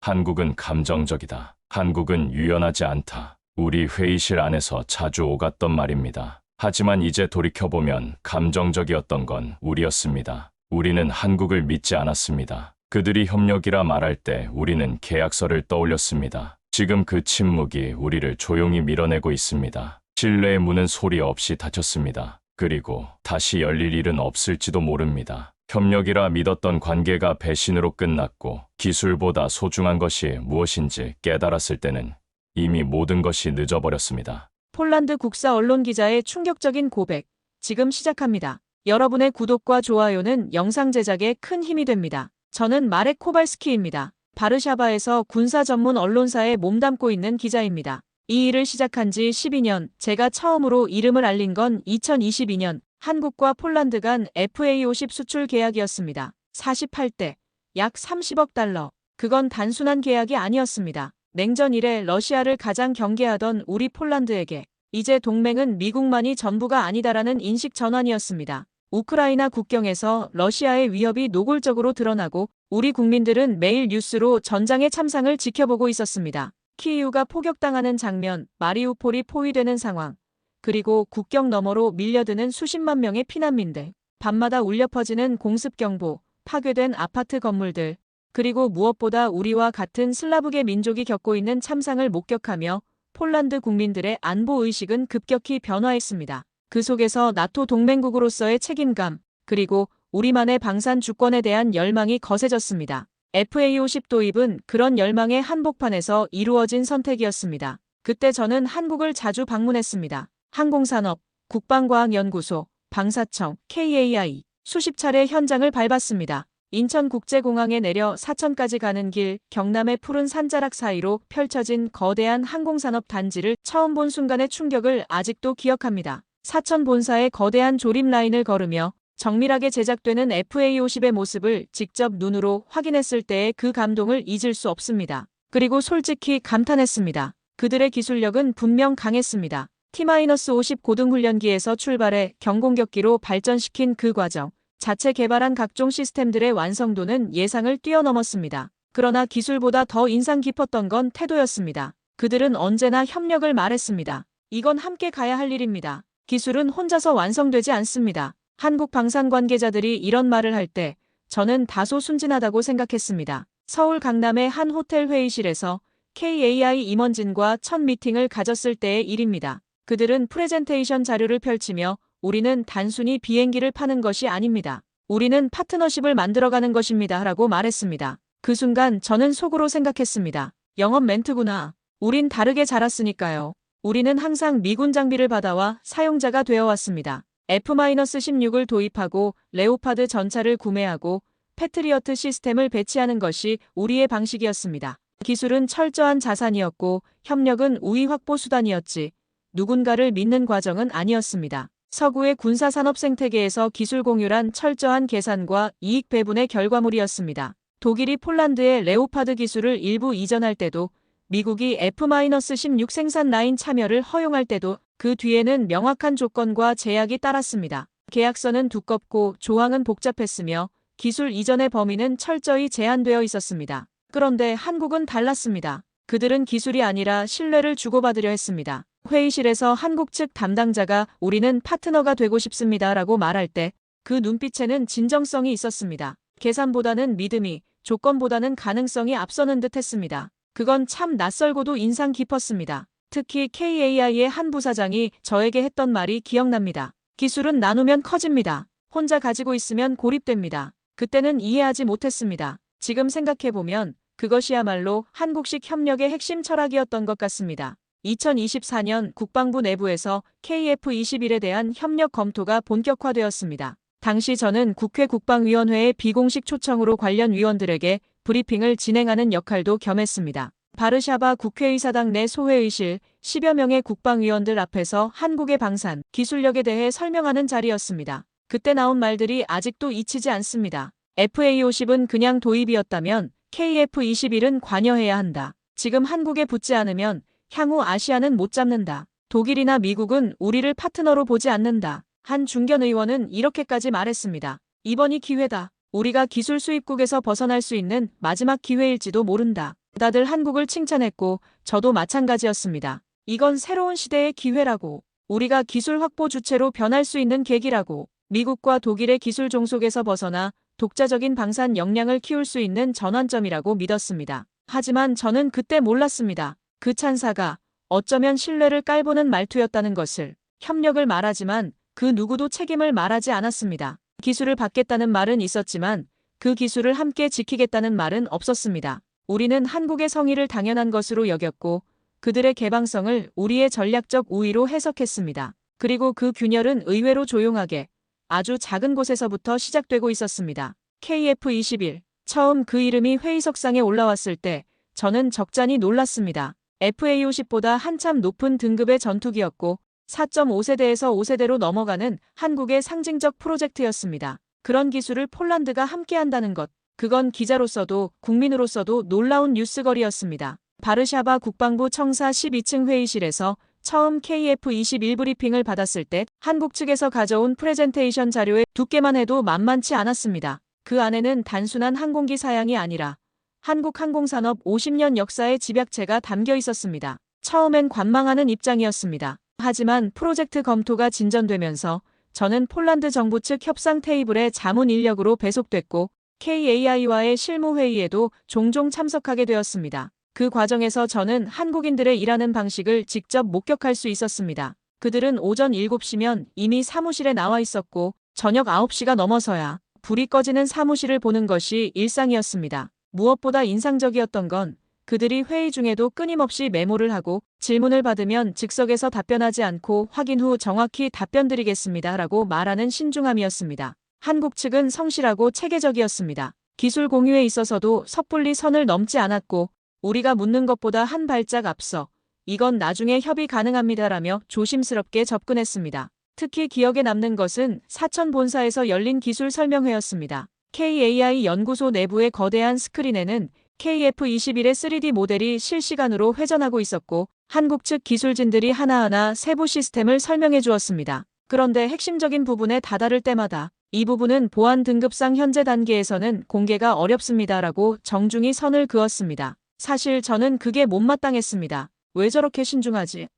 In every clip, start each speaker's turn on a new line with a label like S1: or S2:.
S1: 한국은 감정적이다. 한국은 유연하지 않다. 우리 회의실 안에서 자주 오갔던 말입니다. 하지만 이제 돌이켜보면 감정적이었던 건 우리였습니다. 우리는 한국을 믿지 않았습니다. 그들이 협력이라 말할 때 우리는 계약서를 떠올렸습니다. 지금 그 침묵이 우리를 조용히 밀어내고 있습니다. 신뢰의 문은 소리 없이 닫혔습니다. 그리고 다시 열릴 일은 없을지도 모릅니다. 협력이라 믿었던 관계가 배신으로 끝났고 기술보다 소중한 것이 무엇인지 깨달았을 때는 이미 모든 것이 늦어버렸습니다.
S2: 폴란드 국사 언론 기자의 충격적인 고백. 지금 시작합니다. 여러분의 구독과 좋아요는 영상 제작에 큰 힘이 됩니다. 저는 마렉 코발스키입니다. 바르샤바에서 군사 전문 언론사에 몸담고 있는 기자입니다. 이 일을 시작한 지 12년, 제가 처음으로 이름을 알린 건 2022년 한국과 폴란드 간 FA50 수출 계약이었습니다. 48대, 약 30억 달러. 그건 단순한 계약이 아니었습니다. 냉전 이래 러시아를 가장 경계하던 우리 폴란드에게 이제 동맹은 미국만이 전부가 아니다라는 인식 전환이었습니다. 우크라이나 국경에서 러시아의 위협이 노골적으로 드러나고 우리 국민들은 매일 뉴스로 전장의 참상을 지켜보고 있었습니다. 키이우가 포격당하는 장면, 마리우폴이 포위되는 상황, 그리고 국경 너머로 밀려드는 수십만 명의 피난민들, 밤마다 울려 퍼지는 공습경보, 파괴된 아파트 건물들, 그리고 무엇보다 우리와 같은 슬라브계 민족이 겪고 있는 참상을 목격하며 폴란드 국민들의 안보의식은 급격히 변화했습니다. 그 속에서 나토 동맹국으로서의 책임감, 그리고 우리만의 방산 주권에 대한 열망이 거세졌습니다. FA50 도입은 그런 열망의 한복판에서 이루어진 선택이었습니다. 그때 저는 한국을 자주 방문했습니다. 항공산업, 국방과학연구소, 방사청, KAI, 수십 차례 현장을 밟았습니다. 인천국제공항에 내려 사천까지 가는 길, 경남의 푸른 산자락 사이로 펼쳐진 거대한 항공산업 단지를 처음 본 순간의 충격을 아직도 기억합니다. 사천 본사의 거대한 조립 라인을 걸으며 정밀하게 제작되는 FA50의 모습을 직접 눈으로 확인했을 때의 그 감동을 잊을 수 없습니다. 그리고 솔직히 감탄했습니다. 그들의 기술력은 분명 강했습니다. T-50 고등훈련기에서 출발해 경공격기로 발전시킨 그 과정, 자체 개발한 각종 시스템들의 완성도는 예상을 뛰어넘었습니다. 그러나 기술보다 더 인상 깊었던 건 태도였습니다. 그들은 언제나 협력을 말했습니다. 이건 함께 가야 할 일입니다. 기술은 혼자서 완성되지 않습니다. 한국 방산 관계자들이 이런 말을 할 때 저는 다소 순진하다고 생각했습니다. 서울 강남의 한 호텔 회의실에서 KAI 임원진과 첫 미팅을 가졌을 때의 일입니다. 그들은 프레젠테이션 자료를 펼치며 우리는 단순히 비행기를 파는 것이 아닙니다. 우리는 파트너십을 만들어가는 것입니다. 라고 말했습니다. 그 순간 저는 속으로 생각했습니다. 영업 멘트구나. 우린 다르게 자랐으니까요. 우리는 항상 미군 장비를 받아와 사용자가 되어왔습니다. F-16을 도입하고 레오파드 전차를 구매하고 패트리어트 시스템을 배치하는 것이 우리의 방식이었습니다. 기술은 철저한 자산이었고 협력은 우위 확보 수단이었지 누군가를 믿는 과정은 아니었습니다. 서구의 군사산업 생태계에서 기술 공유란 철저한 계산과 이익 배분의 결과물이었습니다. 독일이 폴란드의 레오파드 기술을 일부 이전할 때도 미국이 F-16 생산 라인 참여를 허용할 때도 그 뒤에는 명확한 조건과 제약이 따랐습니다. 계약서는 두껍고 조항은 복잡했으며 기술 이전의 범위는 철저히 제한되어 있었습니다. 그런데 한국은 달랐습니다. 그들은 기술이 아니라 신뢰를 주고받으려 했습니다. 회의실에서 한국 측 담당자가 우리는 파트너가 되고 싶습니다. 라고 말할 때 그 눈빛에는 진정성이 있었습니다. 계산보다는 믿음이, 조건보다는 가능성이 앞서는 듯 했습니다. 그건 참 낯설고도 인상 깊었습니다. 특히 KAI의 한 부사장이 저에게 했던 말이 기억납니다. 기술은 나누면 커집니다. 혼자 가지고 있으면 고립됩니다. 그때는 이해하지 못했습니다. 지금 생각해보면 그것이야말로 한국식 협력의 핵심 철학이었던 것 같습니다. 2024년 국방부 내부에서 KF-21에 대한 협력 검토가 본격화되었습니다. 당시 저는 국회 국방위원회의 비공식 초청으로 관련 위원들에게 브리핑을 진행하는 역할도 겸했습니다. 바르샤바 국회의사당 내 소회의실 10여 명의 국방위원들 앞에서 한국의 방산, 기술력에 대해 설명하는 자리였습니다. 그때 나온 말들이 아직도 잊히지 않습니다. FA50은 그냥 도입이었다면 KF-21은 관여해야 한다. 지금 한국에 붙지 않으면 향후 아시아는 못 잡는다. 독일이나 미국은 우리를 파트너로 보지 않는다. 한 중견 의원은 이렇게까지 말했습니다. 이번이 기회다. 우리가 기술 수입국에서 벗어날 수 있는 마지막 기회일지도 모른다. 다들 한국을 칭찬했고 저도 마찬가지였습니다. 이건 새로운 시대의 기회라고. 우리가 기술 확보 주체로 변할 수 있는 계기라고. 미국과 독일의 기술 종속에서 벗어나 독자적인 방산 역량을 키울 수 있는 전환점이라고 믿었습니다. 하지만 저는 그때 몰랐습니다. 그 찬사가 어쩌면 신뢰를 깔보는 말투였다는 것을. 협력을 말하지만 그 누구도 책임을 말하지 않았습니다. 기술을 받겠다는 말은 있었지만 그 기술을 함께 지키겠다는 말은 없었습니다. 우리는 한국의 성의를 당연한 것으로 여겼고 그들의 개방성을 우리의 전략적 우위로 해석했습니다. 그리고 그 균열은 의외로 조용하게 아주 작은 곳에서부터 시작되고 있었습니다. KF-21. 처음 그 이름이 회의석상에 올라왔을 때 저는 적잖이 놀랐습니다. FA-50보다 한참 높은 등급의 전투기였고 4.5세대에서 5세대로 넘어가는 한국의 상징적 프로젝트였습니다. 그런 기술을 폴란드가 함께한다는 것. 그건 기자로서도 국민으로서도 놀라운 뉴스거리였습니다. 바르샤바 국방부 청사 12층 회의실에서 처음 KF-21 브리핑을 받았을 때 한국 측에서 가져온 프레젠테이션 자료의 두께만 해도 만만치 않았습니다. 그 안에는 단순한 항공기 사양이 아니라 한국 항공산업 50년 역사의 집약체가 담겨 있었습니다. 처음엔 관망하는 입장이었습니다. 하지만 프로젝트 검토가 진전되면서 저는 폴란드 정부 측 협상 테이블에 자문 인력으로 배속됐고 KAI와의 실무회의에도 종종 참석하게 되었습니다. 그 과정에서 저는 한국인들의 일하는 방식을 직접 목격할 수 있었습니다. 그들은 오전 7시면 이미 사무실에 나와 있었고 저녁 9시가 넘어서야 불이 꺼지는 사무실을 보는 것이 일상이었습니다. 무엇보다 인상적이었던 건 그들이 회의 중에도 끊임없이 메모를 하고 질문을 받으면 즉석에서 답변하지 않고 확인 후 정확히 답변드리겠습니다 라고 말하는 신중함이었습니다. 한국 측은 성실하고 체계적이었습니다. 기술 공유에 있어서도 섣불리 선을 넘지 않았고 우리가 묻는 것보다 한 발짝 앞서 이건 나중에 협의 가능합니다라며 조심스럽게 접근했습니다. 특히 기억에 남는 것은 사천 본사에서 열린 기술 설명회였습니다. KAI 연구소 내부의 거대한 스크린에는 KF-21의 3D 모델이 실시간으로 회전하고 있었고 한국 측 기술진들이 하나하나 세부 시스템을 설명해 주었습니다. 그런데 핵심적인 부분에 다다를 때마다 이 부분은 보안 등급상 현재 단계에서는 공개가 어렵습니다라고 정중히 선을 그었습니다. 사실 저는 그게 못마땅했습니다. 왜 저렇게 신중하지?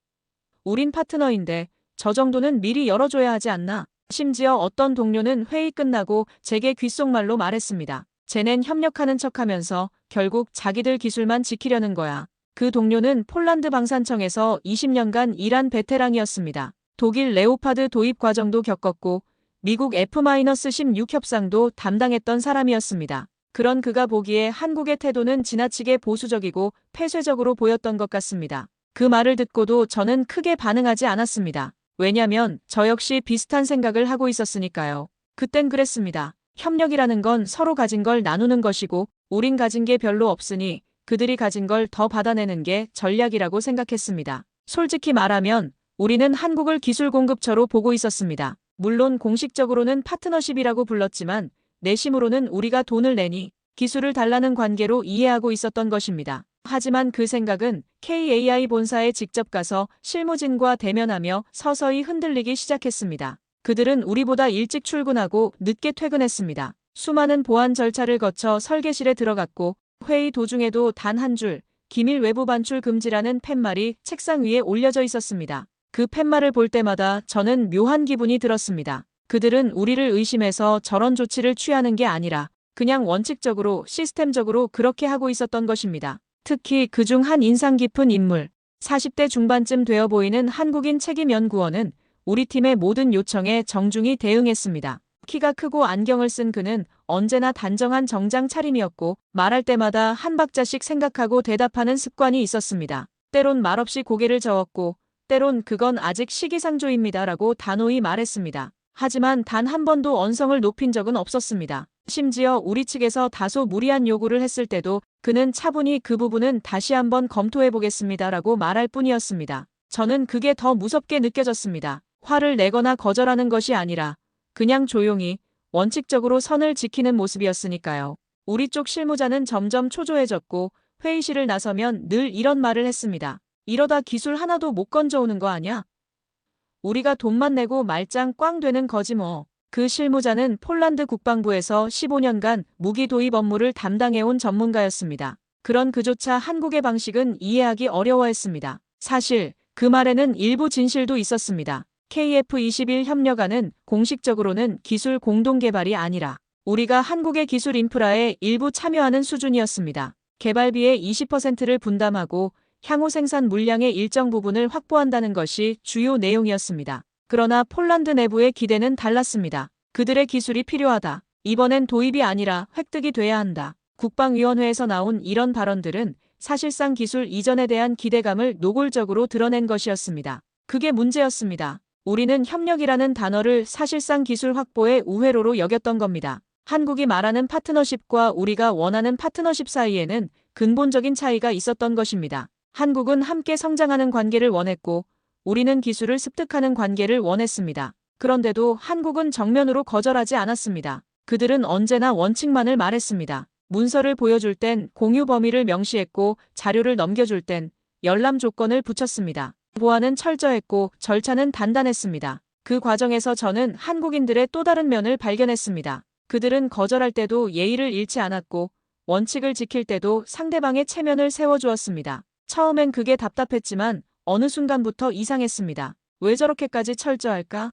S2: 우린 파트너인데 저 정도는 미리 열어줘야 하지 않나? 심지어 어떤 동료는 회의 끝나고 제게 귓속말로 말했습니다. 쟤넨 협력하는 척하면서 결국 자기들 기술만 지키려는 거야. 그 동료는 폴란드 방산청에서 20년간 일한 베테랑이었습니다. 독일 레오파드 도입 과정도 겪었고 미국 F-16 협상도 담당했던 사람이었습니다. 그런 그가 보기에 한국의 태도는 지나치게 보수적이고 폐쇄적으로 보였던 것 같습니다. 그 말을 듣고도 저는 크게 반응하지 않았습니다. 왜냐면 저 역시 비슷한 생각을 하고 있었으니까요. 그땐 그랬습니다. 협력이라는 건 서로 가진 걸 나누는 것이고 우린 가진 게 별로 없으니 그들이 가진 걸 더 받아내는 게 전략이라고 생각했습니다. 솔직히 말하면 우리는 한국을 기술 공급처로 보고 있었습니다. 물론 공식적으로는 파트너십이라고 불렀지만 내심으로는 우리가 돈을 내니 기술을 달라는 관계로 이해하고 있었던 것입니다. 하지만 그 생각은 KAI 본사에 직접 가서 실무진과 대면하며 서서히 흔들리기 시작했습니다. 그들은 우리보다 일찍 출근하고 늦게 퇴근했습니다. 수많은 보안 절차를 거쳐 설계실에 들어갔고 회의 도중에도 단 한 줄 기밀 외부 반출 금지라는 팻말이 책상 위에 올려져 있었습니다. 그 팻말을 볼 때마다 저는 묘한 기분이 들었습니다. 그들은 우리를 의심해서 저런 조치를 취하는 게 아니라 그냥 원칙적으로 시스템적으로 그렇게 하고 있었던 것입니다. 특히 그중 한 인상 깊은 인물, 40대 중반쯤 되어 보이는 한국인 책임연구원은 우리 팀의 모든 요청에 정중히 대응했습니다. 키가 크고 안경을 쓴 그는 언제나 단정한 정장 차림이었고 말할 때마다 한 박자씩 생각하고 대답하는 습관이 있었습니다. 때론 말없이 고개를 저었고 때론 그건 아직 시기상조입니다라고 단호히 말했습니다. 하지만 단 한 번도 언성을 높인 적은 없었습니다. 심지어 우리 측에서 다소 무리한 요구를 했을 때도 그는 차분히 그 부분은 다시 한번 검토해보겠습니다라고 말할 뿐이었습니다. 저는 그게 더 무섭게 느껴졌습니다. 화를 내거나 거절하는 것이 아니라 그냥 조용히 원칙적으로 선을 지키는 모습이었으니까요. 우리 쪽 실무자는 점점 초조해졌고 회의실을 나서면 늘 이런 말을 했습니다. 이러다 기술 하나도 못 건져오는 거 아냐? 우리가 돈만 내고 말짱 꽝 되는 거지 뭐. 그 실무자는 폴란드 국방부에서 15년간 무기 도입 업무를 담당해온 전문가였습니다. 그런 그조차 한국의 방식은 이해하기 어려워했습니다. 사실 그 말에는 일부 진실도 있었습니다. KF-21 협력안은 공식적으로는 기술 공동 개발이 아니라 우리가 한국의 기술 인프라에 일부 참여하는 수준이었습니다. 개발비의 20%를 분담하고 향후 생산 물량의 일정 부분을 확보한다는 것이 주요 내용이었습니다. 그러나 폴란드 내부의 기대는 달랐습니다. 그들의 기술이 필요하다. 이번엔 도입이 아니라 획득이 돼야 한다. 국방위원회에서 나온 이런 발언들은 사실상 기술 이전에 대한 기대감을 노골적으로 드러낸 것이었습니다. 그게 문제였습니다. 우리는 협력이라는 단어를 사실상 기술 확보의 우회로로 여겼던 겁니다. 한국이 말하는 파트너십과 우리가 원하는 파트너십 사이에는 근본적인 차이가 있었던 것입니다. 한국은 함께 성장하는 관계를 원했고 우리는 기술을 습득하는 관계를 원했습니다. 그런데도 한국은 정면으로 거절하지 않았습니다. 그들은 언제나 원칙만을 말했습니다. 문서를 보여줄 땐 공유 범위를 명시했고 자료를 넘겨줄 땐 열람 조건을 붙였습니다. 보안은 철저했고 절차는 단단했습니다. 그 과정에서 저는 한국인들의 또 다른 면을 발견했습니다. 그들은 거절할 때도 예의를 잃지 않았고 원칙을 지킬 때도 상대방의 체면을 세워주었습니다. 처음엔 그게 답답했지만 어느 순간부터 이상했습니다. 왜 저렇게까지 철저할까?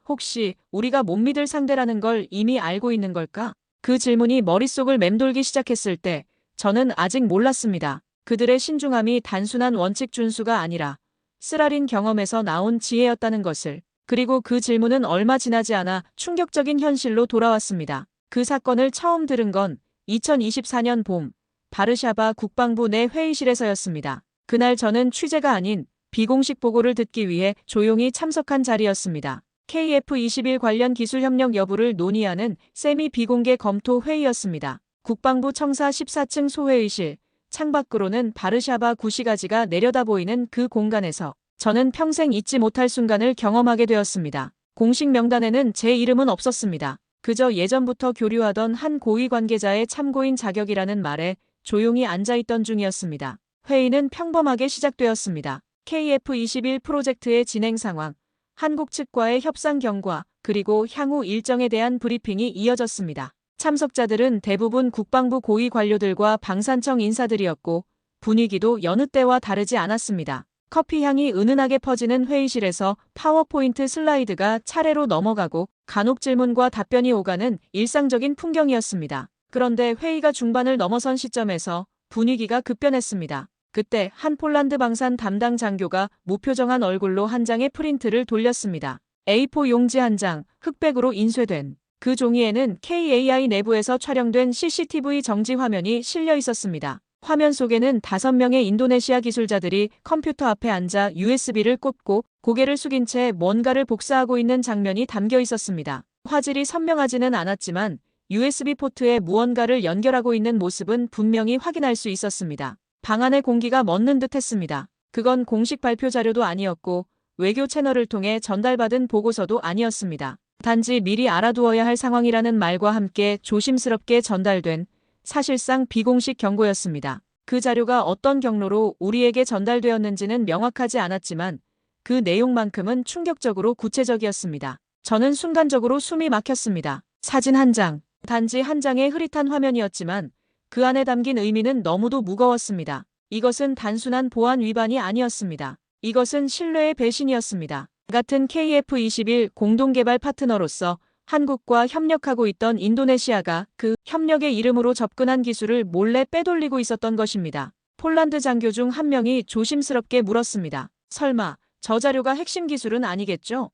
S2: 혹시 우리가 못 믿을 상대라는 걸 이미 알고 있는 걸까? 그 질문이 머릿속을 맴돌기 시작했을 때 저는 아직 몰랐습니다. 그들의 신중함이 단순한 원칙 준수가 아니라 쓰라린 경험에서 나온 지혜였다는 것을. 그리고 그 질문은 얼마 지나지 않아 충격적인 현실로 돌아왔습니다. 그 사건을 처음 들은 건 2024년 봄 바르샤바 국방부 내 회의실에서였습니다. 그날 저는 취재가 아닌 비공식 보고를 듣기 위해 조용히 참석한 자리였습니다. KF-21 관련 기술 협력 여부를 논의하는 세미 비공개 검토 회의였습니다. 국방부 청사 14층 소회의실, 창밖으로는 바르샤바 구시가지가 내려다 보이는 그 공간에서 저는 평생 잊지 못할 순간을 경험하게 되었습니다. 공식 명단에는 제 이름은 없었습니다. 그저 예전부터 교류하던 한 고위 관계자의 참고인 자격이라는 말에 조용히 앉아있던 중이었습니다. 회의는 평범하게 시작되었습니다. KF-21 프로젝트의 진행 상황, 한국 측과의 협상 경과, 그리고 향후 일정에 대한 브리핑이 이어졌습니다. 참석자들은 대부분 국방부 고위 관료들과 방산청 인사들이었고 분위기도 여느 때와 다르지 않았습니다. 커피 향이 은은하게 퍼지는 회의실에서 파워포인트 슬라이드가 차례로 넘어가고 간혹 질문과 답변이 오가는 일상적인 풍경이었습니다. 그런데 회의가 중반을 넘어선 시점에서 분위기가 급변했습니다. 그때 한 폴란드 방산 담당 장교가 무표정한 얼굴로 한 장의 프린트를 돌렸습니다. A4 용지 한 장, 흑백으로 인쇄된. 그 종이에는 KAI 내부에서 촬영된 CCTV 정지 화면이 실려 있었습니다. 화면 속에는 5명의 인도네시아 기술자들이 컴퓨터 앞에 앉아 USB를 꽂고 고개를 숙인 채 뭔가를 복사하고 있는 장면이 담겨 있었습니다. 화질이 선명하지는 않았지만 USB 포트에 무언가를 연결하고 있는 모습은 분명히 확인할 수 있었습니다. 방 안의 공기가 멎는 듯 했습니다. 그건 공식 발표 자료도 아니었고 외교 채널을 통해 전달받은 보고서도 아니었습니다. 단지 미리 알아두어야 할 상황이라는 말과 함께 조심스럽게 전달된 사실상 비공식 경고였습니다. 그 자료가 어떤 경로로 우리에게 전달되었는지는 명확하지 않았지만 그 내용만큼은 충격적으로 구체적이었습니다. 저는 순간적으로 숨이 막혔습니다. 사진 한 장, 단지 한 장의 흐릿한 화면이었지만 그 안에 담긴 의미는 너무도 무거웠습니다. 이것은 단순한 보안 위반이 아니었습니다. 이것은 신뢰의 배신이었습니다. 같은 KF-21 공동개발 파트너로서 한국과 협력하고 있던 인도네시아가 그 협력의 이름으로 접근한 기술을 몰래 빼돌리고 있었던 것입니다. 폴란드 장교 중 한 명이 조심스럽게 물었습니다. 설마 저 자료가 핵심 기술은 아니겠죠?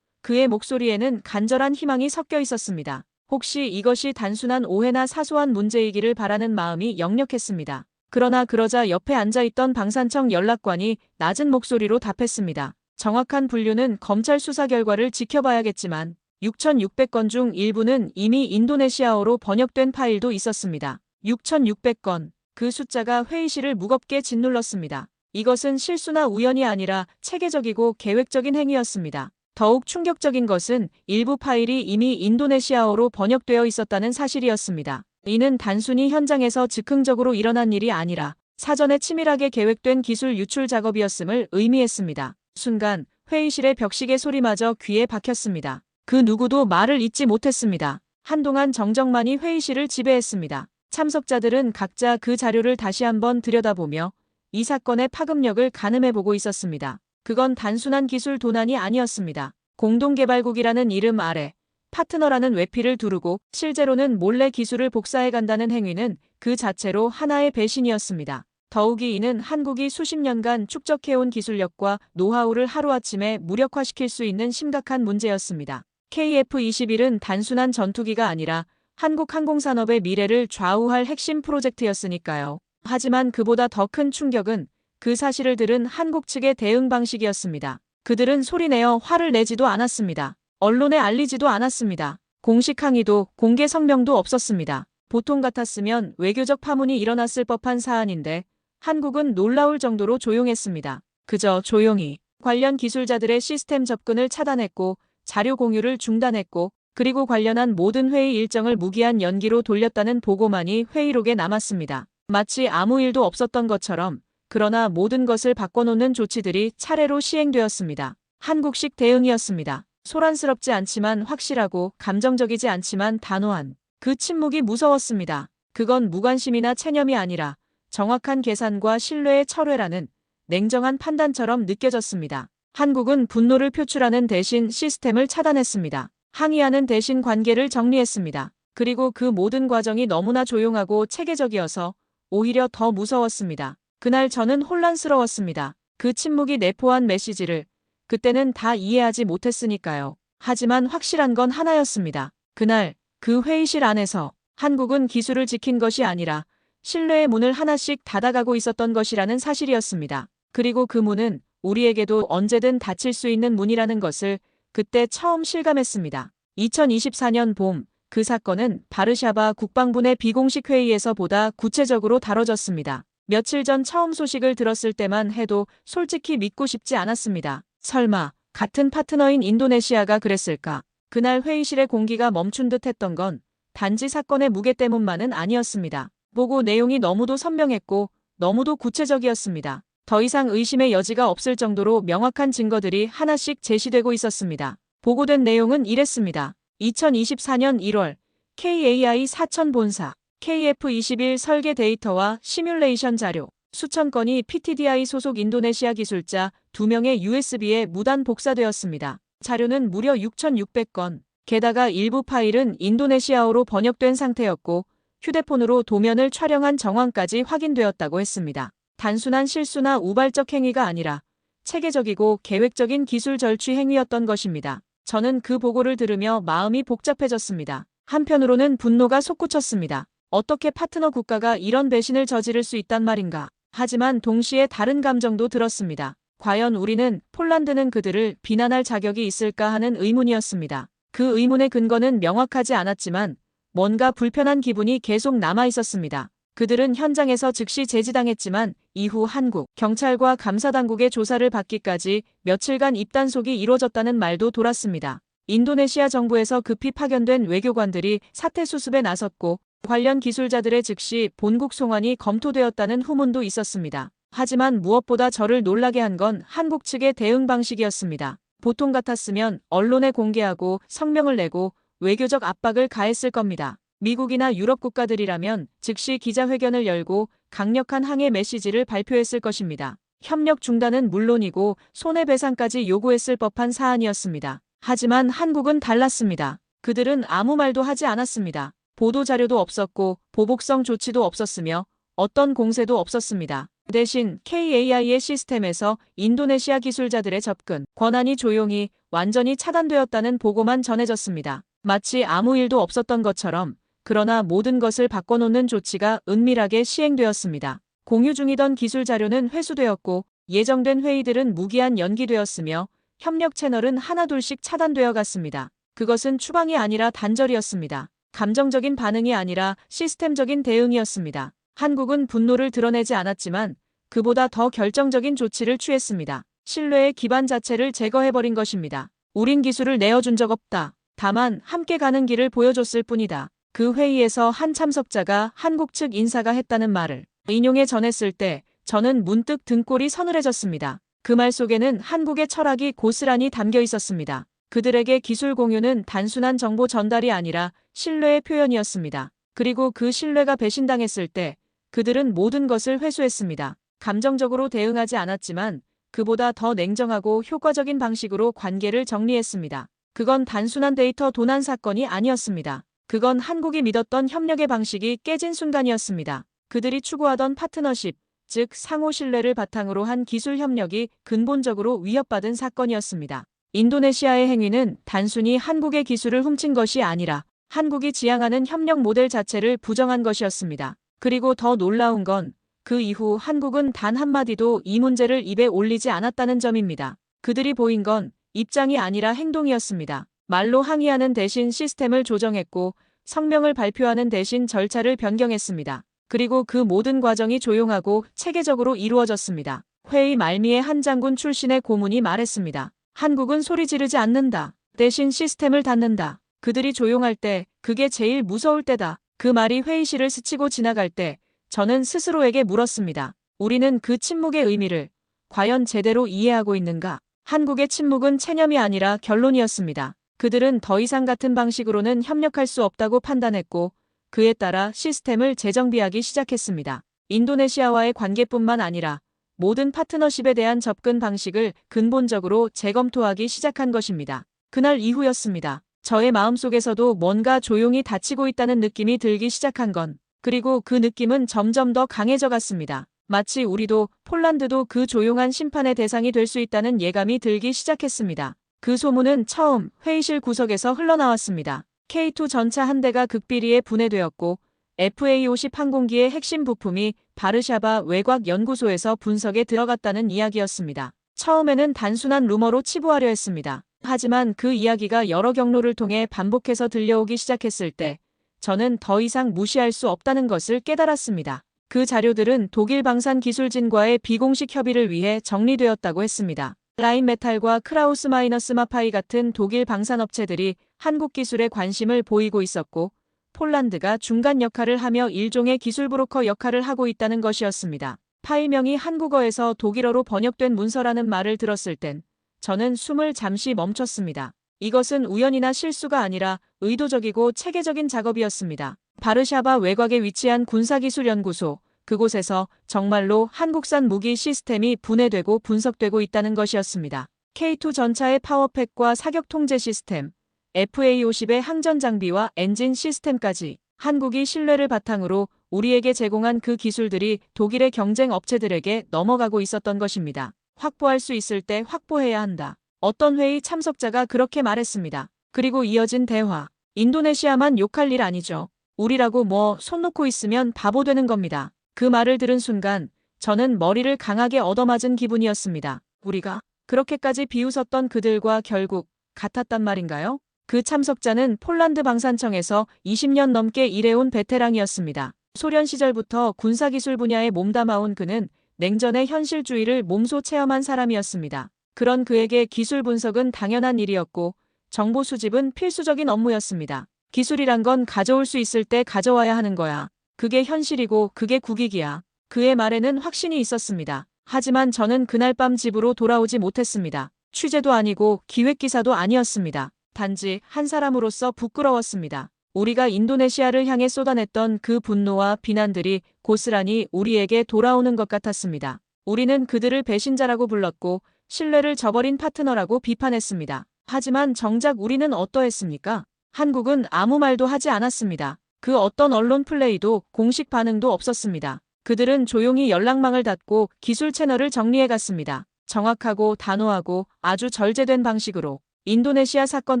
S2: 그의 목소리에는 간절한 희망이 섞여 있었습니다. 혹시 이것이 단순한 오해나 사소한 문제이기를 바라는 마음이 역력했습니다. 그러나 그러자 옆에 앉아있던 방산청 연락관이 낮은 목소리로 답했습니다. 정확한 분류는 검찰 수사 결과를 지켜봐야겠지만 6,600건 중 일부는 이미 인도네시아어로 번역된 파일도 있었습니다. 6,600건. 그 숫자가 회의실을 무겁게 짓눌렀습니다. 이것은 실수나 우연이 아니라 체계적이고 계획적인 행위였습니다. 더욱 충격적인 것은 일부 파일이 이미 인도네시아어로 번역되어 있었다는 사실이었습니다. 이는 단순히 현장에서 즉흥적으로 일어난 일이 아니라 사전에 치밀하게 계획된 기술 유출 작업이었음을 의미했습니다. 순간 회의실의 벽시계 소리마저 귀에 박혔습니다. 그 누구도 말을 잇지 못했습니다. 한동안 정적만이 회의실을 지배했습니다. 참석자들은 각자 그 자료를 다시 한번 들여다보며 이 사건의 파급력을 가늠해보고 있었습니다. 그건 단순한 기술 도난이 아니었습니다. 공동개발국이라는 이름 아래 파트너라는 외피를 두르고 실제로는 몰래 기술을 복사해간다는 행위는 그 자체로 하나의 배신이었습니다. 더욱이 이는 한국이 수십 년간 축적해온 기술력과 노하우를 하루아침에 무력화시킬 수 있는 심각한 문제였습니다. KF-21은 단순한 전투기가 아니라 한국 항공산업의 미래를 좌우할 핵심 프로젝트였으니까요. 하지만 그보다 더 큰 충격은 그 사실을 들은 한국 측의 대응 방식이었습니다. 그들은 소리내어 화를 내지도 않았습니다. 언론에 알리지도 않았습니다. 공식 항의도 공개 성명도 없었습니다. 보통 같았으면 외교적 파문이 일어났을 법한 사안인데 한국은 놀라울 정도로 조용했습니다. 그저 조용히 관련 기술자들의 시스템 접근을 차단했고 자료 공유를 중단했고 그리고 관련한 모든 회의 일정을 무기한 연기로 돌렸다는 보고만이 회의록에 남았습니다. 마치 아무 일도 없었던 것처럼 그러나 모든 것을 바꿔놓는 조치들이 차례로 시행되었습니다. 한국식 대응이었습니다. 소란스럽지 않지만 확실하고 감정적이지 않지만 단호한 그 침묵이 무서웠습니다. 그건 무관심이나 체념이 아니라 정확한 계산과 신뢰의 철회라는 냉정한 판단처럼 느껴졌습니다. 한국은 분노를 표출하는 대신 시스템을 차단했습니다. 항의하는 대신 관계를 정리했습니다. 그리고 그 모든 과정이 너무나 조용하고 체계적이어서 오히려 더 무서웠습니다. 그날 저는 혼란스러웠습니다. 그 침묵이 내포한 메시지를 그때는 다 이해하지 못했으니까요. 하지만 확실한 건 하나였습니다. 그날 그 회의실 안에서 한국은 기술을 지킨 것이 아니라 신뢰의 문을 하나씩 닫아가고 있었던 것이라는 사실이었습니다. 그리고 그 문은 우리에게도 언제든 닫힐 수 있는 문이라는 것을 그때 처음 실감했습니다. 2024년 봄, 그 사건은 바르샤바 국방부 내 비공식 회의에서 보다 구체적으로 다뤄졌습니다. 며칠 전 처음 소식을 들었을 때만 해도 솔직히 믿고 싶지 않았습니다. 설마 같은 파트너인 인도네시아가 그랬을까? 그날 회의실의 공기가 멈춘 듯 했던 건 단지 사건의 무게 때문만은 아니었습니다. 보고 내용이 너무도 선명했고 너무도 구체적이었습니다. 더 이상 의심의 여지가 없을 정도로 명확한 증거들이 하나씩 제시되고 있었습니다. 보고된 내용은 이랬습니다. 2024년 1월 KAI 사천 본사 KF-21 설계 데이터와 시뮬레이션 자료 수천 건이 PTDI 소속 인도네시아 기술자 2명의 USB에 무단 복사되었습니다. 자료는 무려 6,600건. 게다가 일부 파일은 인도네시아어로 번역된 상태였고 휴대폰으로 도면을 촬영한 정황까지 확인되었다고 했습니다. 단순한 실수나 우발적 행위가 아니라 체계적이고 계획적인 기술 절취 행위였던 것입니다. 저는 그 보고를 들으며 마음이 복잡해졌습니다. 한편으로는 분노가 솟구쳤습니다. 어떻게 파트너 국가가 이런 배신을 저지를 수 있단 말인가. 하지만 동시에 다른 감정도 들었습니다. 과연 우리는 폴란드는 그들을 비난할 자격이 있을까 하는 의문이었습니다. 그 의문의 근거는 명확하지 않았지만 뭔가 불편한 기분이 계속 남아 있었습니다. 그들은 현장에서 즉시 제지당했지만 이후 한국 경찰과 감사당국의 조사를 받기까지 며칠간 입단속이 이루어졌다는 말도 돌았습니다. 인도네시아 정부에서 급히 파견된 외교관들이 사태 수습에 나섰고 관련 기술자들의 즉시 본국 송환이 검토되었다는 후문도 있었습니다. 하지만 무엇보다 저를 놀라게 한 건 한국 측의 대응 방식이었습니다. 보통 같았으면 언론에 공개하고 성명을 내고 외교적 압박을 가했을 겁니다. 미국이나 유럽 국가들이라면 즉시 기자회견을 열고 강력한 항해 메시지를 발표했을 것입니다. 협력 중단은 물론이고 손해배상까지 요구했을 법한 사안이었습니다. 하지만 한국은 달랐습니다. 그들은 아무 말도 하지 않았습니다. 보도자료도 없었고 보복성 조치도 없었으며 어떤 공세도 없었습니다. 대신 KAI의 시스템에서 인도네시아 기술자들의 접근 권한이 조용히 완전히 차단되었다는 보고만 전해졌습니다. 마치 아무 일도 없었던 것처럼. 그러나 모든 것을 바꿔놓는 조치가 은밀하게 시행되었습니다. 공유 중이던 기술 자료는 회수되었고 예정된 회의들은 무기한 연기되었으며 협력 채널은 하나둘씩 차단되어 갔습니다. 그것은 추방이 아니라 단절이었습니다. 감정적인 반응이 아니라 시스템적인 대응이었습니다. 한국은 분노를 드러내지 않았지만 그보다 더 결정적인 조치를 취했습니다. 신뢰의 기반 자체를 제거해버린 것입니다. 우린 기술을 내어준 적 없다. 다만 함께 가는 길을 보여줬을 뿐이다. 그 회의에서 한 참석자가 한국 측 인사가 했다는 말을 인용해 전했을 때 저는 문득 등골이 서늘해졌습니다. 그 말 속에는 한국의 철학이 고스란히 담겨 있었습니다. 그들에게 기술 공유는 단순한 정보 전달이 아니라 신뢰의 표현이었습니다. 그리고 그 신뢰가 배신당했을 때 그들은 모든 것을 회수했습니다. 감정적으로 대응하지 않았지만 그보다 더 냉정하고 효과적인 방식으로 관계를 정리했습니다. 그건 단순한 데이터 도난 사건이 아니었습니다. 그건 한국이 믿었던 협력의 방식이 깨진 순간이었습니다. 그들이 추구하던 파트너십, 즉 상호 신뢰를 바탕으로 한 기술 협력이 근본적으로 위협받은 사건이었습니다. 인도네시아의 행위는 단순히 한국의 기술을 훔친 것이 아니라 한국이 지향하는 협력 모델 자체를 부정한 것이었습니다. 그리고 더 놀라운 건 그 이후 한국은 단 한마디도 이 문제를 입에 올리지 않았다는 점입니다. 그들이 보인 건 입장이 아니라 행동이었습니다. 말로 항의하는 대신 시스템을 조정했고 성명을 발표하는 대신 절차를 변경했습니다. 그리고 그 모든 과정이 조용하고 체계적으로 이루어졌습니다. 회의 말미에 한 장군 출신의 고문이 말했습니다. 한국은 소리 지르지 않는다. 대신 시스템을 닫는다. 그들이 조용할 때 그게 제일 무서울 때다. 그 말이 회의실을 스치고 지나갈 때 저는 스스로에게 물었습니다. 우리는 그 침묵의 의미를 과연 제대로 이해하고 있는가? 한국의 침묵은 체념이 아니라 결론이었습니다. 그들은 더 이상 같은 방식으로는 협력할 수 없다고 판단했고 그에 따라 시스템을 재정비하기 시작했습니다. 인도네시아와의 관계뿐만 아니라 모든 파트너십에 대한 접근 방식을 근본적으로 재검토하기 시작한 것입니다. 그날 이후였습니다. 저의 마음속에서도 뭔가 조용히 닫히고 있다는 느낌이 들기 시작한 건 그리고 그 느낌은 점점 더 강해져 갔습니다. 마치 우리도 폴란드도 그 조용한 심판의 대상이 될 수 있다는 예감이 들기 시작했습니다. 그 소문은 처음 회의실 구석에서 흘러나왔습니다. K2 전차 한 대가 극비리에 분해되었고 FA-50 항공기의 핵심 부품이 바르샤바 외곽연구소에서 분석에 들어갔다는 이야기였습니다. 처음에는 단순한 루머로 치부하려 했습니다. 하지만 그 이야기가 여러 경로를 통해 반복해서 들려오기 시작했을 때 저는 더 이상 무시할 수 없다는 것을 깨달았습니다. 그 자료들은 독일 방산기술진과의 비공식 협의를 위해 정리되었다고 했습니다. 라인메탈과 크라우스 마이너스 마파이 같은 독일 방산업체들이 한국 기술에 관심을 보이고 있었고 폴란드가 중간 역할을 하며 일종의 기술 브로커 역할을 하고 있다는 것이었습니다. 파일명이 한국어에서 독일어로 번역된 문서라는 말을 들었을 땐 저는 숨을 잠시 멈췄습니다. 이것은 우연이나 실수가 아니라 의도적이고 체계적인 작업이었습니다. 바르샤바 외곽에 위치한 군사기술연구소, 그곳에서 정말로 한국산 무기 시스템이 분해되고 분석되고 있다는 것이었습니다. K2 전차의 파워팩과 사격 통제 시스템, FA-50의 항전 장비와 엔진 시스템까지 한국이 신뢰를 바탕으로 우리에게 제공한 그 기술들이 독일의 경쟁 업체들에게 넘어가고 있었던 것입니다. 확보할 수 있을 때 확보해야 한다. 어떤 회의 참석자가 그렇게 말했습니다. 그리고 이어진 대화. 인도네시아만 욕할 일 아니죠. 우리라고 뭐 손 놓고 있으면 바보 되는 겁니다. 그 말을 들은 순간 저는 머리를 강하게 얻어맞은 기분이었습니다. 우리가 그렇게까지 비웃었던 그들과 결국 같았단 말인가요? 그 참석자는 폴란드 방산청에서 20년 넘게 일해온 베테랑이었습니다. 소련 시절부터 군사기술 분야에 몸담아온 그는 냉전의 현실주의를 몸소 체험한 사람이었습니다. 그런 그에게 기술 분석은 당연한 일이었고 정보 수집은 필수적인 업무였습니다. 기술이란 건 가져올 수 있을 때 가져와야 하는 거야. 그게 현실이고 그게 국익이야. 그의 말에는 확신이 있었습니다. 하지만 저는 그날 밤 집으로 돌아오지 못했습니다. 취재도 아니고 기획기사도 아니었습니다. 단지 한 사람으로서 부끄러웠습니다. 우리가 인도네시아를 향해 쏟아냈던 그 분노와 비난들이 고스란히 우리에게 돌아오는 것 같았습니다. 우리는 그들을 배신자라고 불렀고 신뢰를 저버린 파트너라고 비판했습니다. 하지만 정작 우리는 어떠했습니까? 한국은 아무 말도 하지 않았습니다. 그 어떤 언론 플레이도 공식 반응도 없었습니다. 그들은 조용히 연락망을 닫고 기술 채널을 정리해갔습니다. 정확하고 단호하고 아주 절제된 방식으로. 인도네시아 사건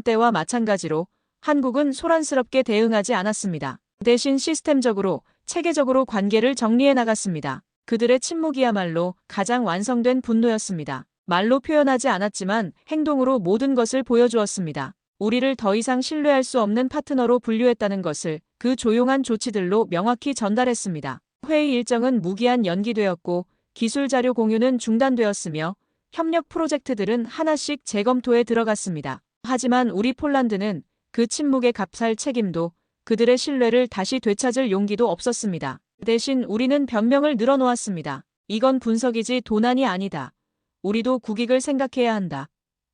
S2: 때와 마찬가지로 한국은 소란스럽게 대응하지 않았습니다. 대신 시스템적으로, 체계적으로 관계를 정리해 나갔습니다. 그들의 침묵이야말로 가장 완성된 분노였습니다. 말로 표현하지 않았지만 행동으로 모든 것을 보여주었습니다. 우리를 더 이상 신뢰할 수 없는 파트너로 분류했다는 것을 그 조용한 조치들로 명확히 전달했습니다. 회의 일정은 무기한 연기되었고 기술 자료 공유는 중단되었으며 협력 프로젝트들은 하나씩 재검토에 들어갔습니다. 하지만 우리 폴란드는 그 침묵에 값할 책임도 그들의 신뢰를 다시 되찾을 용기도 없었습니다. 대신 우리는 변명을 늘어놓았습니다. 이건 분석이지 도난이 아니다. 우리도 국익을 생각해야 한다.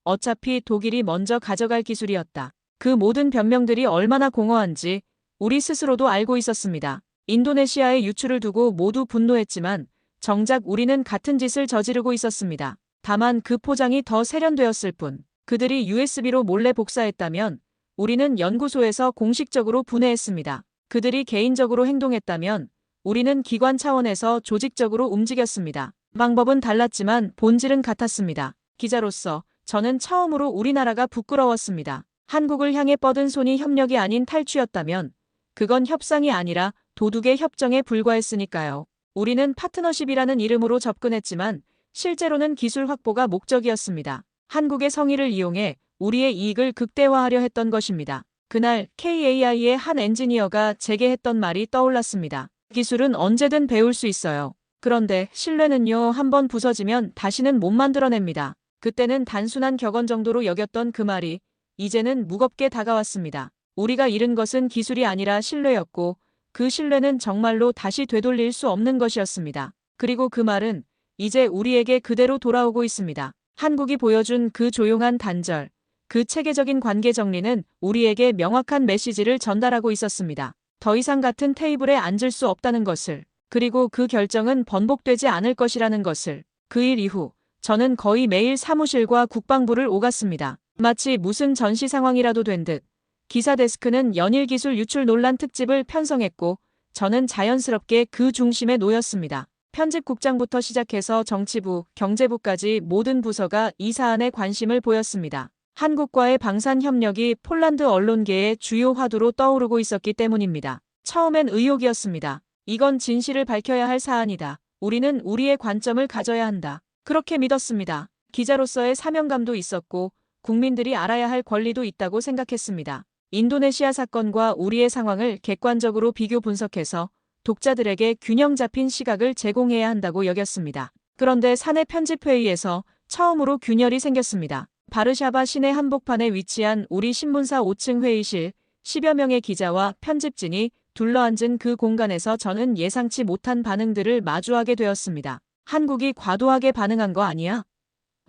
S2: 어차피 독일이 먼저 가져갈 기술이었다. 그 모든 변명들이 얼마나 공허한지 우리 스스로도 알고 있었습니다. 인도네시아의 유출을 두고 모두 분노했지만 정작 우리는 같은 짓을 저지르고 있었습니다. 다만 그 포장이 더 세련되었을 뿐. 그들이 USB로 몰래 복사했다면 우리는 연구소에서 공식적으로 분해했습니다. 그들이 개인적으로 행동했다면 우리는 기관 차원에서 조직적으로 움직였습니다. 방법은 달랐지만 본질은 같았습니다. 기자로서 저는 처음으로 우리나라가 부끄러웠습니다. 한국을 향해 뻗은 손이 협력이 아닌 탈취였다면 그건 협상이 아니라 도둑의 협정에 불과했으니까요. 우리는 파트너십이라는 이름으로 접근했지만 실제로는 기술 확보가 목적이었습니다. 한국의 성의를 이용해 우리의 이익을 극대화하려 했던 것입니다. 그날 KAI의 한 엔지니어가 제게 했던 말이 떠올랐습니다. 기술은 언제든 배울 수 있어요. 그런데 신뢰는요, 한번 부서지면 다시는 못 만들어냅니다. 그때는 단순한 격언 정도로 여겼던 그 말이 이제는 무겁게 다가왔습니다. 우리가 잃은 것은 기술이 아니라 신뢰였고 그 신뢰는 정말로 다시 되돌릴 수 없는 것이었습니다. 그리고 그 말은 이제 우리에게 그대로 돌아오고 있습니다. 한국이 보여준 그 조용한 단절, 그 체계적인 관계 정리는 우리에게 명확한 메시지를 전달하고 있었습니다. 더 이상 같은 테이블에 앉을 수 없다는 것을, 그리고 그 결정은 번복되지 않을 것이라는 것을. 그 일 이후 저는 거의 매일 사무실과 국방부를 오갔습니다. 마치 무슨 전시 상황이라도 된 듯. 기사 데스크는 연일 기술 유출 논란 특집을 편성했고 저는 자연스럽게 그 중심에 놓였습니다. 편집국장부터 시작해서 정치부, 경제부까지 모든 부서가 이 사안에 관심을 보였습니다. 한국과의 방산 협력이 폴란드 언론계의 주요 화두로 떠오르고 있었기 때문입니다. 처음엔 의혹이었습니다. 이건 진실을 밝혀야 할 사안이다. 우리는 우리의 관점을 가져야 한다. 그렇게 믿었습니다. 기자로서의 사명감도 있었고 국민들이 알아야 할 권리도 있다고 생각했습니다. 인도네시아 사건과 우리의 상황을 객관적으로 비교 분석해서 독자들에게 균형 잡힌 시각을 제공해야 한다고 여겼습니다. 그런데 사내 편집회의에서 처음으로 균열이 생겼습니다. 바르샤바 시내 한복판에 위치한 우리 신문사 5층 회의실, 10여 명의 기자와 편집진이 둘러앉은 그 공간에서 저는 예상치 못한 반응들을 마주하게 되었습니다. 한국이 과도하게 반응한 거 아니야?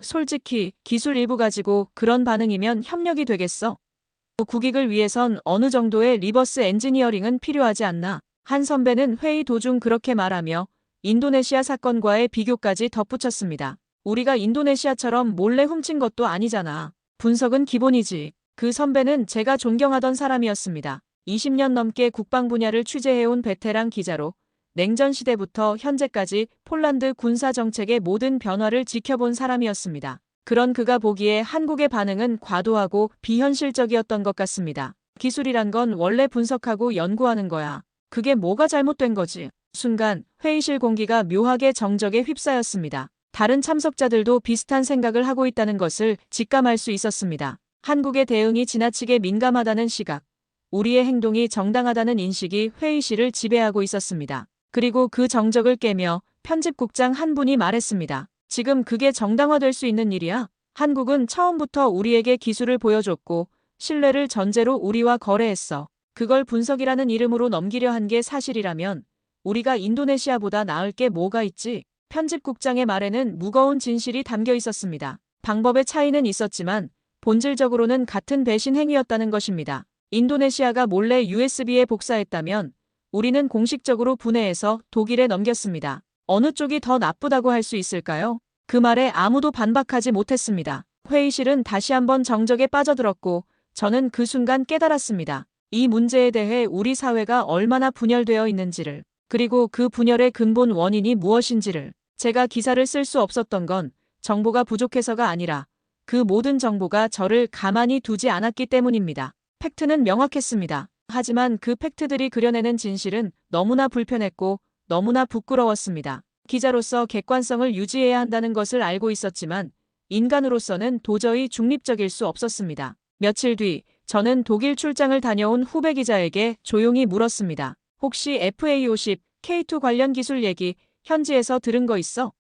S2: 솔직히 기술 일부 가지고 그런 반응이면 협력이 되겠어? 국익을 위해선 어느 정도의 리버스 엔지니어링은 필요하지 않나? 한 선배는 회의 도중 그렇게 말하며 인도네시아 사건과의 비교까지 덧붙였습니다. 우리가 인도네시아처럼 몰래 훔친 것도 아니잖아. 분석은 기본이지. 그 선배는 제가 존경하던 사람이었습니다. 20년 넘게 국방 분야를 취재해온 베테랑 기자로 냉전 시대부터 현재까지 폴란드 군사 정책의 모든 변화를 지켜본 사람이었습니다. 그런 그가 보기에 한국의 반응은 과도하고 비현실적이었던 것 같습니다. 기술이란 건 원래 분석하고 연구하는 거야. 그게 뭐가 잘못된 거지? 순간 회의실 공기가 묘하게 정적에 휩싸였습니다. 다른 참석자들도 비슷한 생각을 하고 있다는 것을 직감할 수 있었습니다. 한국의 대응이 지나치게 민감하다는 시각, 우리의 행동이 정당하다는 인식이 회의실을 지배하고 있었습니다. 그리고 그 정적을 깨며 편집국장 한 분이 말했습니다. 지금 그게 정당화될 수 있는 일이야? 한국은 처음부터 우리에게 기술을 보여줬고 신뢰를 전제로 우리와 거래했어. 그걸 분석이라는 이름으로 넘기려 한 게 사실이라면 우리가 인도네시아보다 나을 게 뭐가 있지? 편집국장의 말에는 무거운 진실이 담겨 있었습니다. 방법의 차이는 있었지만 본질적으로는 같은 배신 행위였다는 것입니다. 인도네시아가 몰래 USB에 복사했다면 우리는 공식적으로 분해해서 독일에 넘겼습니다. 어느 쪽이 더 나쁘다고 할 수 있을까요? 그 말에 아무도 반박하지 못했습니다. 회의실은 다시 한번 정적에 빠져들었고 저는 그 순간 깨달았습니다. 이 문제에 대해 우리 사회가 얼마나 분열되어 있는지를, 그리고 그 분열의 근본 원인이 무엇인지를. 제가 기사를 쓸 수 없었던 건 정보가 부족해서가 아니라 그 모든 정보가 저를 가만히 두지 않았기 때문입니다. 팩트는 명확했습니다. 하지만 그 팩트들이 그려내는 진실은 너무나 불편했고 너무나 부끄러웠습니다. 기자로서 객관성을 유지해야 한다는 것을 알고 있었지만 인간으로서는 도저히 중립적일 수 없었습니다. 며칠 뒤 저는 독일 출장을 다녀온 후배 기자에게 조용히 물었습니다. 혹시 FA50, K2 관련 기술 얘기 현지에서 들은 거 있어?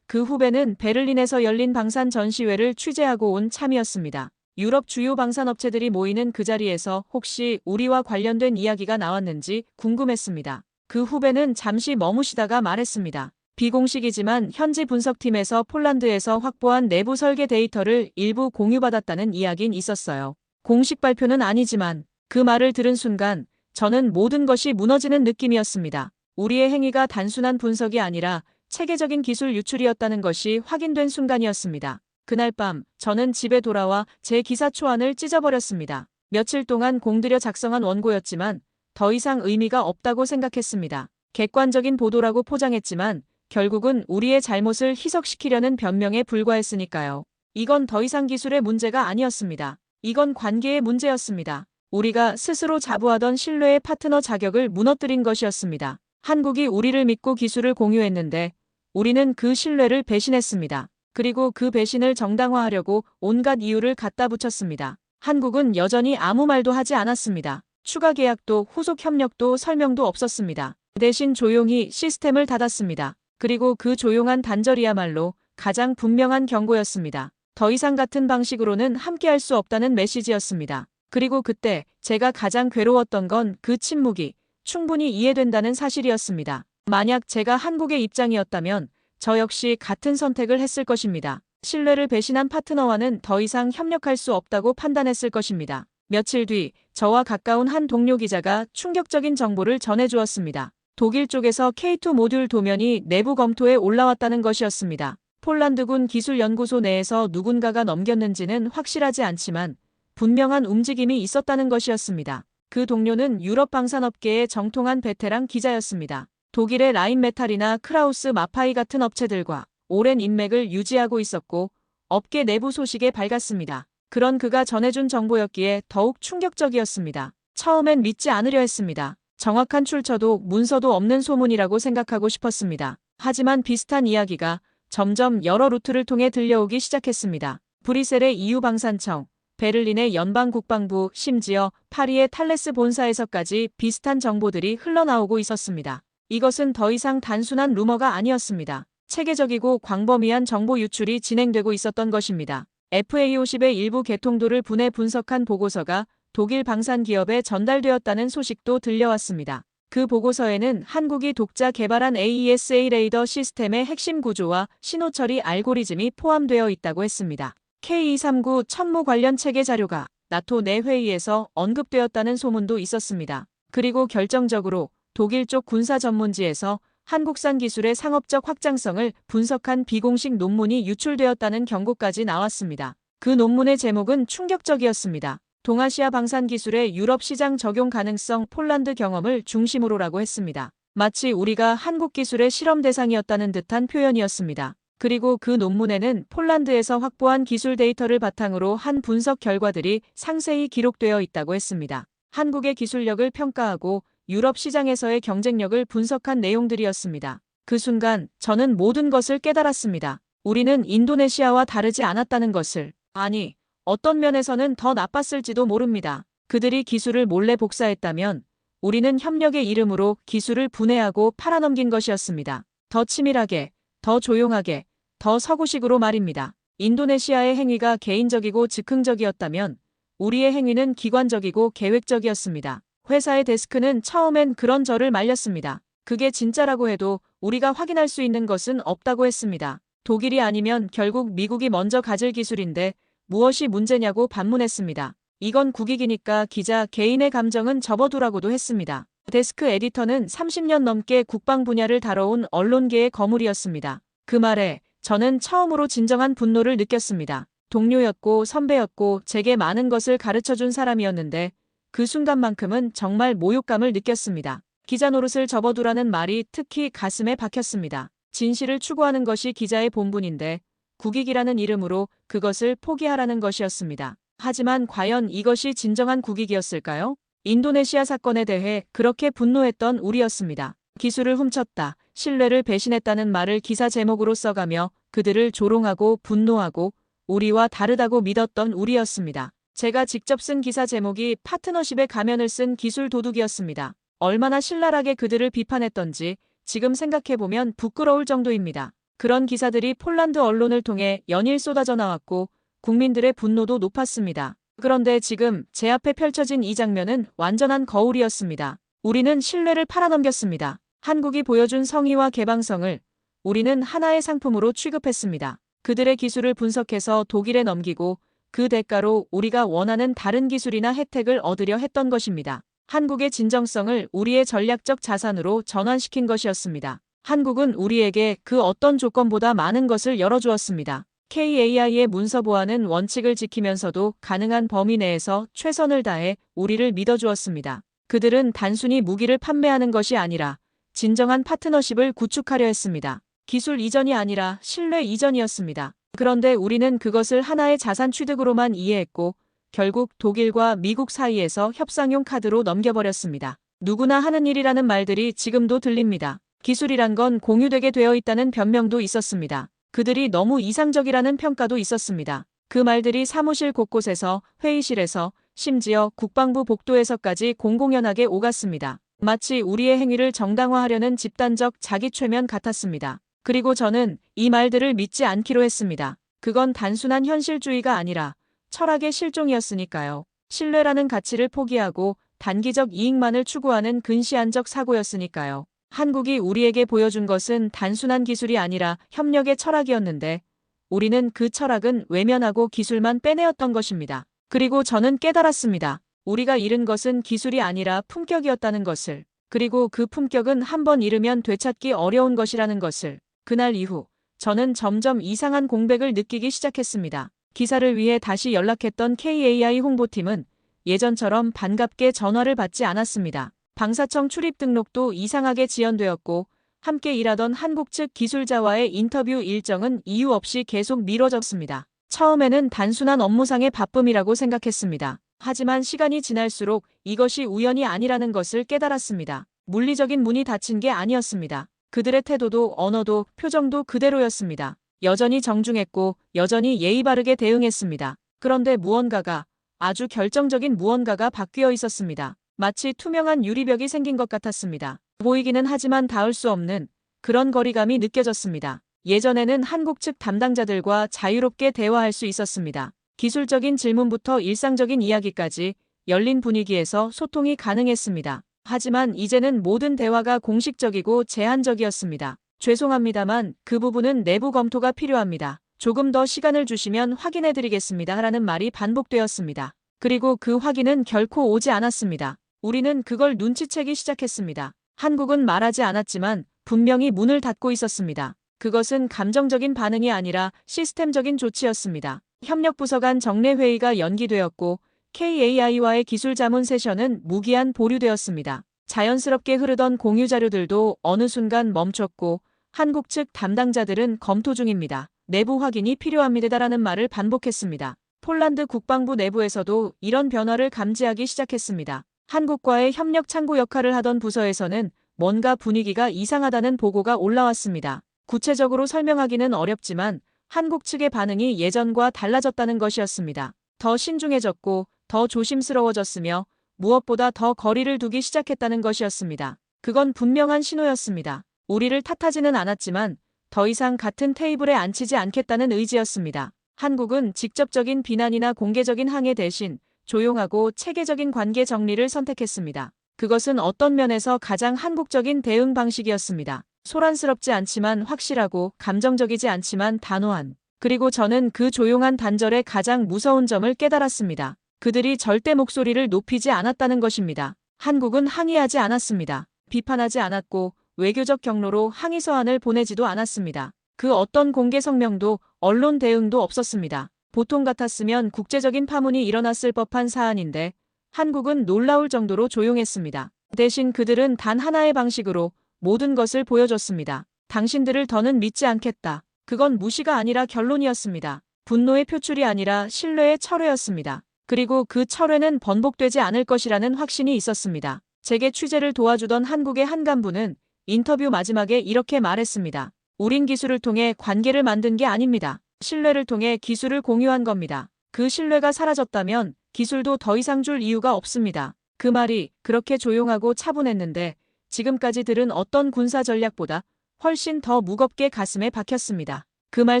S2: 그 후배는 베를린에서 열린 방산 전시회를 취재하고 온 참이었습니다. 유럽 주요 방산업체들이 모이는 그 자리에서 혹시 우리와 관련된 이야기가 나왔는지 궁금했습니다. 그 후배는 잠시 머무시다가 말했습니다. 비공식이지만 현지 분석팀에서 폴란드에서 확보한 내부 설계 데이터를 일부 공유받았다는 이야긴 있었어요. 공식 발표는 아니지만 그 말을 들은 순간 저는 모든 것이 무너지는 느낌이었습니다. 우리의 행위가 단순한 분석이 아니라 체계적인 기술 유출이었다는 것이 확인된 순간이었습니다. 그날 밤 저는 집에 돌아와 제 기사 초안을 찢어버렸습니다. 며칠 동안 공들여 작성한 원고였지만 더 이상 의미가 없다고 생각했습니다. 객관적인 보도라고 포장했지만 결국은 우리의 잘못을 희석시키려는 변명에 불과했으니까요. 이건 더 이상 기술의 문제가 아니었습니다. 이건 관계의 문제였습니다. 우리가 스스로 자부하던 신뢰의 파트너 자격을 무너뜨린 것이었습니다. 한국이 우리를 믿고 기술을 공유했는데 우리는 그 신뢰를 배신했습니다. 그리고 그 배신을 정당화하려고 온갖 이유를 갖다 붙였습니다. 한국은 여전히 아무 말도 하지 않았습니다. 추가 계약도 후속 협력도 설명도 없었습니다. 대신 조용히 시스템을 닫았습니다. 그리고 그 조용한 단절이야말로 가장 분명한 경고였습니다. 더 이상 같은 방식으로는 함께할 수 없다는 메시지였습니다. 그리고 그때 제가 가장 괴로웠던 건 그 침묵이 충분히 이해된다는 사실이었습니다. 만약 제가 한국의 입장이었다면 저 역시 같은 선택을 했을 것입니다. 신뢰를 배신한 파트너와는 더 이상 협력할 수 없다고 판단했을 것입니다. 며칠 뒤 저와 가까운 한 동료 기자가 충격적인 정보를 전해주었습니다. 독일 쪽에서 K2 모듈 도면이 내부 검토에 올라왔다는 것이었습니다. 폴란드군 기술연구소 내에서 누군가가 넘겼는지는 확실하지 않지만 분명한 움직임이 있었다는 것이었습니다. 그 동료는 유럽 방산업계의 정통한 베테랑 기자였습니다. 독일의 라인메탈이나 크라우스 마파이 같은 업체들과 오랜 인맥을 유지하고 있었고 업계 내부 소식에 밝았습니다. 그런 그가 전해준 정보였기에 더욱 충격적이었습니다. 처음엔 믿지 않으려 했습니다. 정확한 출처도 문서도 없는 소문이라고 생각하고 싶었습니다. 하지만 비슷한 이야기가 점점 여러 루트를 통해 들려오기 시작했습니다. 브뤼셀의 EU 방산청, 베를린의 연방국방부, 심지어 파리의 탈레스 본사에서까지 비슷한 정보들이 흘러나오고 있었습니다. 이것은 더 이상 단순한 루머가 아니었습니다. 체계적이고 광범위한 정보 유출이 진행되고 있었던 것입니다. FA50의 일부 개통도를 분해 분석한 보고서가 독일 방산 기업에 전달되었다는 소식도 들려왔습니다. 그 보고서에는 한국이 독자 개발한 AESA 레이더 시스템의 핵심 구조와 신호 처리 알고리즘이 포함되어 있다고 했습니다. K239 천무 관련 체계 자료가 나토 내 회의에서 언급되었다는 소문도 있었습니다. 그리고 결정적으로 독일 쪽 군사 전문지에서 한국산 기술의 상업적 확장성을 분석한 비공식 논문이 유출되었다는 경고까지 나왔습니다. 그 논문의 제목은 충격적이었습니다. 동아시아 방산 기술의 유럽 시장 적용 가능성 폴란드 경험을 중심으로라고 했습니다. 마치 우리가 한국 기술의 실험 대상이었다는 듯한 표현이었습니다. 그리고 그 논문에는 폴란드에서 확보한 기술 데이터를 바탕으로 한 분석 결과들이 상세히 기록되어 있다고 했습니다. 한국의 기술력을 평가하고 유럽 시장에서의 경쟁력을 분석한 내용들이었습니다. 그 순간 저는 모든 것을 깨달았습니다. 우리는 인도네시아와 다르지 않았다는 것을. 아니, 어떤 면에서는 더 나빴을지도 모릅니다. 그들이 기술을 몰래 복사했다면 우리는 협력의 이름으로 기술을 분해하고 팔아넘긴 것이었습니다. 더 치밀하게, 더 조용하게, 더 서구식으로 말입니다. 인도네시아의 행위가 개인적이고 즉흥적이었다면 우리의 행위는 기관적이고 계획적이었습니다. 회사의 데스크는 처음엔 그런 저를 말렸습니다. 그게 진짜라고 해도 우리가 확인할 수 있는 것은 없다고 했습니다. 독일이 아니면 결국 미국이 먼저 가질 기술인데 무엇이 문제냐고 반문했습니다. 이건 국익이니까 기자 개인의 감정은 접어두라고도 했습니다. 데스크 에디터는 30년 넘게 국방 분야를 다뤄온 언론계의 거물이었습니다. 그 말에 저는 처음으로 진정한 분노를 느꼈습니다. 동료였고 선배였고 제게 많은 것을 가르쳐준 사람이었는데 그 순간만큼은 정말 모욕감을 느꼈습니다. 기자 노릇을 접어두라는 말이 특히 가슴에 박혔습니다. 진실을 추구하는 것이 기자의 본분인데 국익이라는 이름으로 그것을 포기하라는 것이었습니다. 하지만 과연 이것이 진정한 국익이었을까요? 인도네시아 사건에 대해 그렇게 분노했던 우리였습니다. 기술을 훔쳤다, 신뢰를 배신했다는 말을 기사 제목으로 써가며 그들을 조롱하고 분노하고 우리와 다르다고 믿었던 우리였습니다. 제가 직접 쓴 기사 제목이 파트너십의 가면을 쓴 기술 도둑이었습니다. 얼마나 신랄하게 그들을 비판했던지 지금 생각해보면 부끄러울 정도입니다. 그런 기사들이 폴란드 언론을 통해 연일 쏟아져 나왔고 국민들의 분노도 높았습니다. 그런데 지금 제 앞에 펼쳐진 이 장면은 완전한 거울이었습니다. 우리는 신뢰를 팔아넘겼습니다. 한국이 보여준 성의와 개방성을 우리는 하나의 상품으로 취급했습니다. 그들의 기술을 분석해서 독일에 넘기고 그 대가로 우리가 원하는 다른 기술이나 혜택을 얻으려 했던 것입니다. 한국의 진정성을 우리의 전략적 자산으로 전환시킨 것이었습니다. 한국은 우리에게 그 어떤 조건보다 많은 것을 열어주었습니다. KAI의 문서 보안은 원칙을 지키면서도 가능한 범위 내에서 최선을 다해 우리를 믿어주었습니다. 그들은 단순히 무기를 판매하는 것이 아니라 진정한 파트너십을 구축하려 했습니다. 기술 이전이 아니라 신뢰 이전이었습니다. 그런데 우리는 그것을 하나의 자산 취득으로만 이해했고 결국 독일과 미국 사이에서 협상용 카드로 넘겨버렸습니다. 누구나 하는 일이라는 말들이 지금도 들립니다. 기술이란 건 공유되게 되어 있다는 변명도 있었습니다. 그들이 너무 이상적이라는 평가도 있었습니다. 그 말들이 사무실 곳곳에서, 회의실에서, 심지어 국방부 복도에서까지 공공연하게 오갔습니다. 마치 우리의 행위를 정당화하려는 집단적 자기 최면 같았습니다. 그리고 저는 이 말들을 믿지 않기로 했습니다. 그건 단순한 현실주의가 아니라 철학의 실종이었으니까요. 신뢰라는 가치를 포기하고 단기적 이익만을 추구하는 근시안적 사고였으니까요. 한국이 우리에게 보여준 것은 단순한 기술이 아니라 협력의 철학이었는데 우리는 그 철학은 외면하고 기술만 빼내었던 것입니다. 그리고 저는 깨달았습니다. 우리가 잃은 것은 기술이 아니라 품격이었다는 것을. 그리고 그 품격은 한번 잃으면 되찾기 어려운 것이라는 것을. 그날 이후 저는 점점 이상한 공백을 느끼기 시작했습니다. 기사를 위해 다시 연락했던 KAI 홍보팀은 예전처럼 반갑게 전화를 받지 않았습니다. 방사청 출입 등록도 이상하게 지연되었고 함께 일하던 한국 측 기술자와의 인터뷰 일정은 이유 없이 계속 미뤄졌습니다. 처음에는 단순한 업무상의 바쁨이라고 생각했습니다. 하지만 시간이 지날수록 이것이 우연이 아니라는 것을 깨달았습니다. 물리적인 문이 닫힌 게 아니었습니다. 그들의 태도도 언어도 표정도 그대로였습니다. 여전히 정중했고 여전히 예의 바르게 대응했습니다. 그런데 무언가가, 아주 결정적인 무언가가 바뀌어 있었습니다. 마치 투명한 유리벽이 생긴 것 같았습니다. 보이기는 하지만 닿을 수 없는 그런 거리감이 느껴졌습니다. 예전에는 한국 측 담당자들과 자유롭게 대화할 수 있었습니다. 기술적인 질문부터 일상적인 이야기까지 열린 분위기에서 소통이 가능했습니다. 하지만 이제는 모든 대화가 공식적이고 제한적이었습니다. 죄송합니다만 그 부분은 내부 검토가 필요합니다. 조금 더 시간을 주시면 확인해드리겠습니다. 라는 말이 반복되었습니다. 그리고 그 확인은 결코 오지 않았습니다. 우리는 그걸 눈치채기 시작했습니다. 한국은 말하지 않았지만 분명히 문을 닫고 있었습니다. 그것은 감정적인 반응이 아니라 시스템적인 조치였습니다. 협력부서 간 정례회의가 연기되었고 KAI와의 기술 자문 세션은 무기한 보류되었습니다. 자연스럽게 흐르던 공유 자료들도 어느 순간 멈췄고 한국 측 담당자들은 검토 중입니다. 내부 확인이 필요합니다라는 말을 반복했습니다. 폴란드 국방부 내부에서도 이런 변화를 감지하기 시작했습니다. 한국과의 협력 창구 역할을 하던 부서에서는 뭔가 분위기가 이상하다는 보고가 올라왔습니다. 구체적으로 설명하기는 어렵지만 한국 측의 반응이 예전과 달라졌다는 것이었습니다. 더 신중해졌고 더 조심스러워졌으며 무엇보다 더 거리를 두기 시작했다는 것이었습니다. 그건 분명한 신호였습니다. 우리를 탓하지는 않았지만 더 이상 같은 테이블에 앉히지 않겠다는 의지였습니다. 한국은 직접적인 비난이나 공개적인 항해 대신 조용하고 체계적인 관계 정리를 선택했습니다. 그것은 어떤 면에서 가장 한국적인 대응 방식이었습니다. 소란스럽지 않지만 확실하고 감정적이지 않지만 단호한. 그리고 저는 그 조용한 단절의 가장 무서운 점을 깨달았습니다. 그들이 절대 목소리를 높이지 않았다는 것입니다. 한국은 항의하지 않았습니다. 비판하지 않았고 외교적 경로로 항의 서한을 보내지도 않았습니다. 그 어떤 공개 성명도 언론 대응도 없었습니다. 보통 같았으면 국제적인 파문이 일어났을 법한 사안인데 한국은 놀라울 정도로 조용했습니다. 대신 그들은 단 하나의 방식으로 모든 것을 보여줬습니다. 당신들을 더는 믿지 않겠다. 그건 무시가 아니라 결론이었습니다. 분노의 표출이 아니라 신뢰의 철회였습니다. 그리고 그 철회는 번복되지 않을 것이라는 확신이 있었습니다. 제게 취재를 도와주던 한국의 한 간부는 인터뷰 마지막에 이렇게 말했습니다. 우린 기술을 통해 관계를 만든 게 아닙니다. 신뢰를 통해 기술을 공유한 겁니다. 그 신뢰가 사라졌다면 기술도 더 이상 줄 이유가 없습니다. 그 말이 그렇게 조용하고 차분했는데 지금까지 들은 어떤 군사 전략보다 훨씬 더 무겁게 가슴에 박혔습니다. 그 말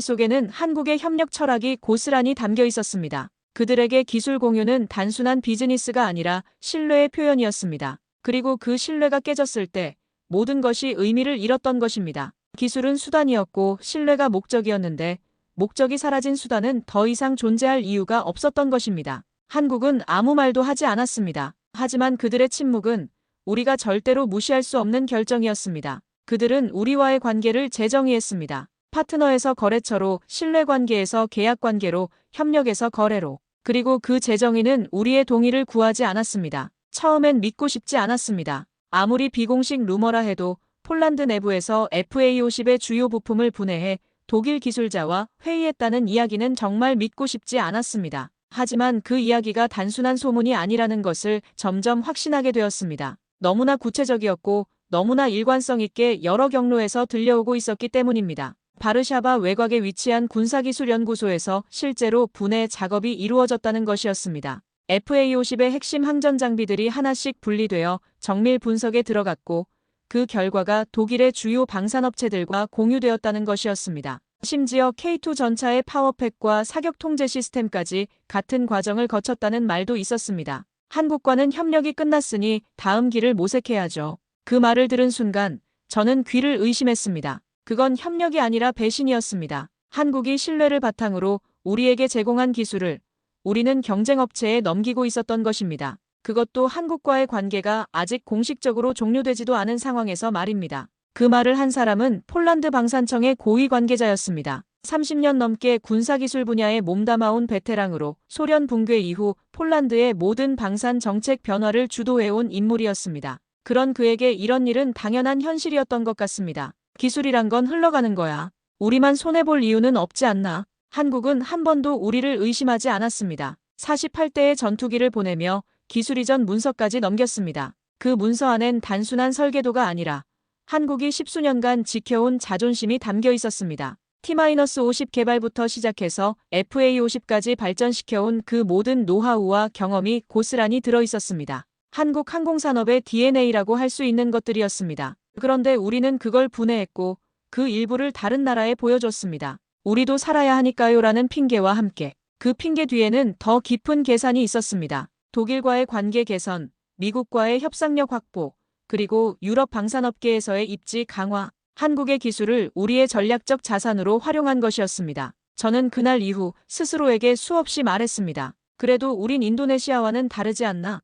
S2: 속에는 한국의 협력 철학이 고스란히 담겨 있었습니다. 그들에게 기술 공유는 단순한 비즈니스가 아니라 신뢰의 표현이었습니다. 그리고 그 신뢰가 깨졌을 때 모든 것이 의미를 잃었던 것입니다. 기술은 수단이었고 신뢰가 목적이었는데 목적이 사라진 수단은 더 이상 존재할 이유가 없었던 것입니다. 한국은 아무 말도 하지 않았습니다. 하지만 그들의 침묵은 우리가 절대로 무시할 수 없는 결정이었습니다. 그들은 우리와의 관계를 재정의했습니다. 파트너에서 거래처로, 신뢰관계에서 계약관계로, 협력에서 거래로. 그리고 그 재정의는 우리의 동의를 구하지 않았습니다. 처음엔 믿고 싶지 않았습니다. 아무리 비공식 루머라 해도 폴란드 내부에서 FA50의 주요 부품을 분해해 독일 기술자와 회의했다는 이야기는 정말 믿고 싶지 않았습니다. 하지만 그 이야기가 단순한 소문이 아니라는 것을 점점 확신하게 되었습니다. 너무나 구체적이었고 너무나 일관성 있게 여러 경로에서 들려오고 있었기 때문입니다. 바르샤바 외곽에 위치한 군사기술연구소에서 실제로 분해 작업이 이루어졌다는 것이었습니다. FA50의 핵심 항전 장비들이 하나씩 분리되어 정밀 분석에 들어갔고 그 결과가 독일의 주요 방산업체들과 공유되었다는 것이었습니다. 심지어 K2 전차의 파워팩과 사격 통제 시스템까지 같은 과정을 거쳤다는 말도 있었습니다. 한국과는 협력이 끝났으니 다음 길을 모색해야죠. 그 말을 들은 순간 저는 귀를 의심했습니다. 그건 협력이 아니라 배신이었습니다. 한국이 신뢰를 바탕으로 우리에게 제공한 기술을 우리는 경쟁업체에 넘기고 있었던 것입니다. 그것도 한국과의 관계가 아직 공식적으로 종료되지도 않은 상황에서 말입니다. 그 말을 한 사람은 폴란드 방산청의 고위 관계자였습니다. 30년 넘게 군사기술 분야에 몸담아온 베테랑으로 소련 붕괴 이후 폴란드의 모든 방산 정책 변화를 주도해온 인물이었습니다. 그런 그에게 이런 일은 당연한 현실이었던 것 같습니다. 기술이란 건 흘러가는 거야. 우리만 손해볼 이유는 없지 않나. 한국은 한 번도 우리를 의심하지 않았습니다. 48대의 전투기를 보내며 기술 이전 문서까지 넘겼습니다. 그 문서 안엔 단순한 설계도가 아니라 한국이 십수년간 지켜온 자존심이 담겨 있었습니다. T-50 개발부터 시작해서 FA50까지 발전시켜온 그 모든 노하우와 경험이 고스란히 들어 있었습니다. 한국 항공산업의 DNA라고 할 수 있는 것들이었습니다. 그런데 우리는 그걸 분해했고 그 일부를 다른 나라에 보여줬습니다. 우리도 살아야 하니까요라는 핑계와 함께 그 핑계 뒤에는 더 깊은 계산이 있었습니다. 독일과의 관계 개선, 미국과의 협상력 확보, 그리고 유럽 방산업계에서의 입지 강화, 한국의 기술을 우리의 전략적 자산으로 활용한 것이었습니다. 저는 그날 이후 스스로에게 수없이 말했습니다. 그래도 우린 인도네시아와는 다르지 않나?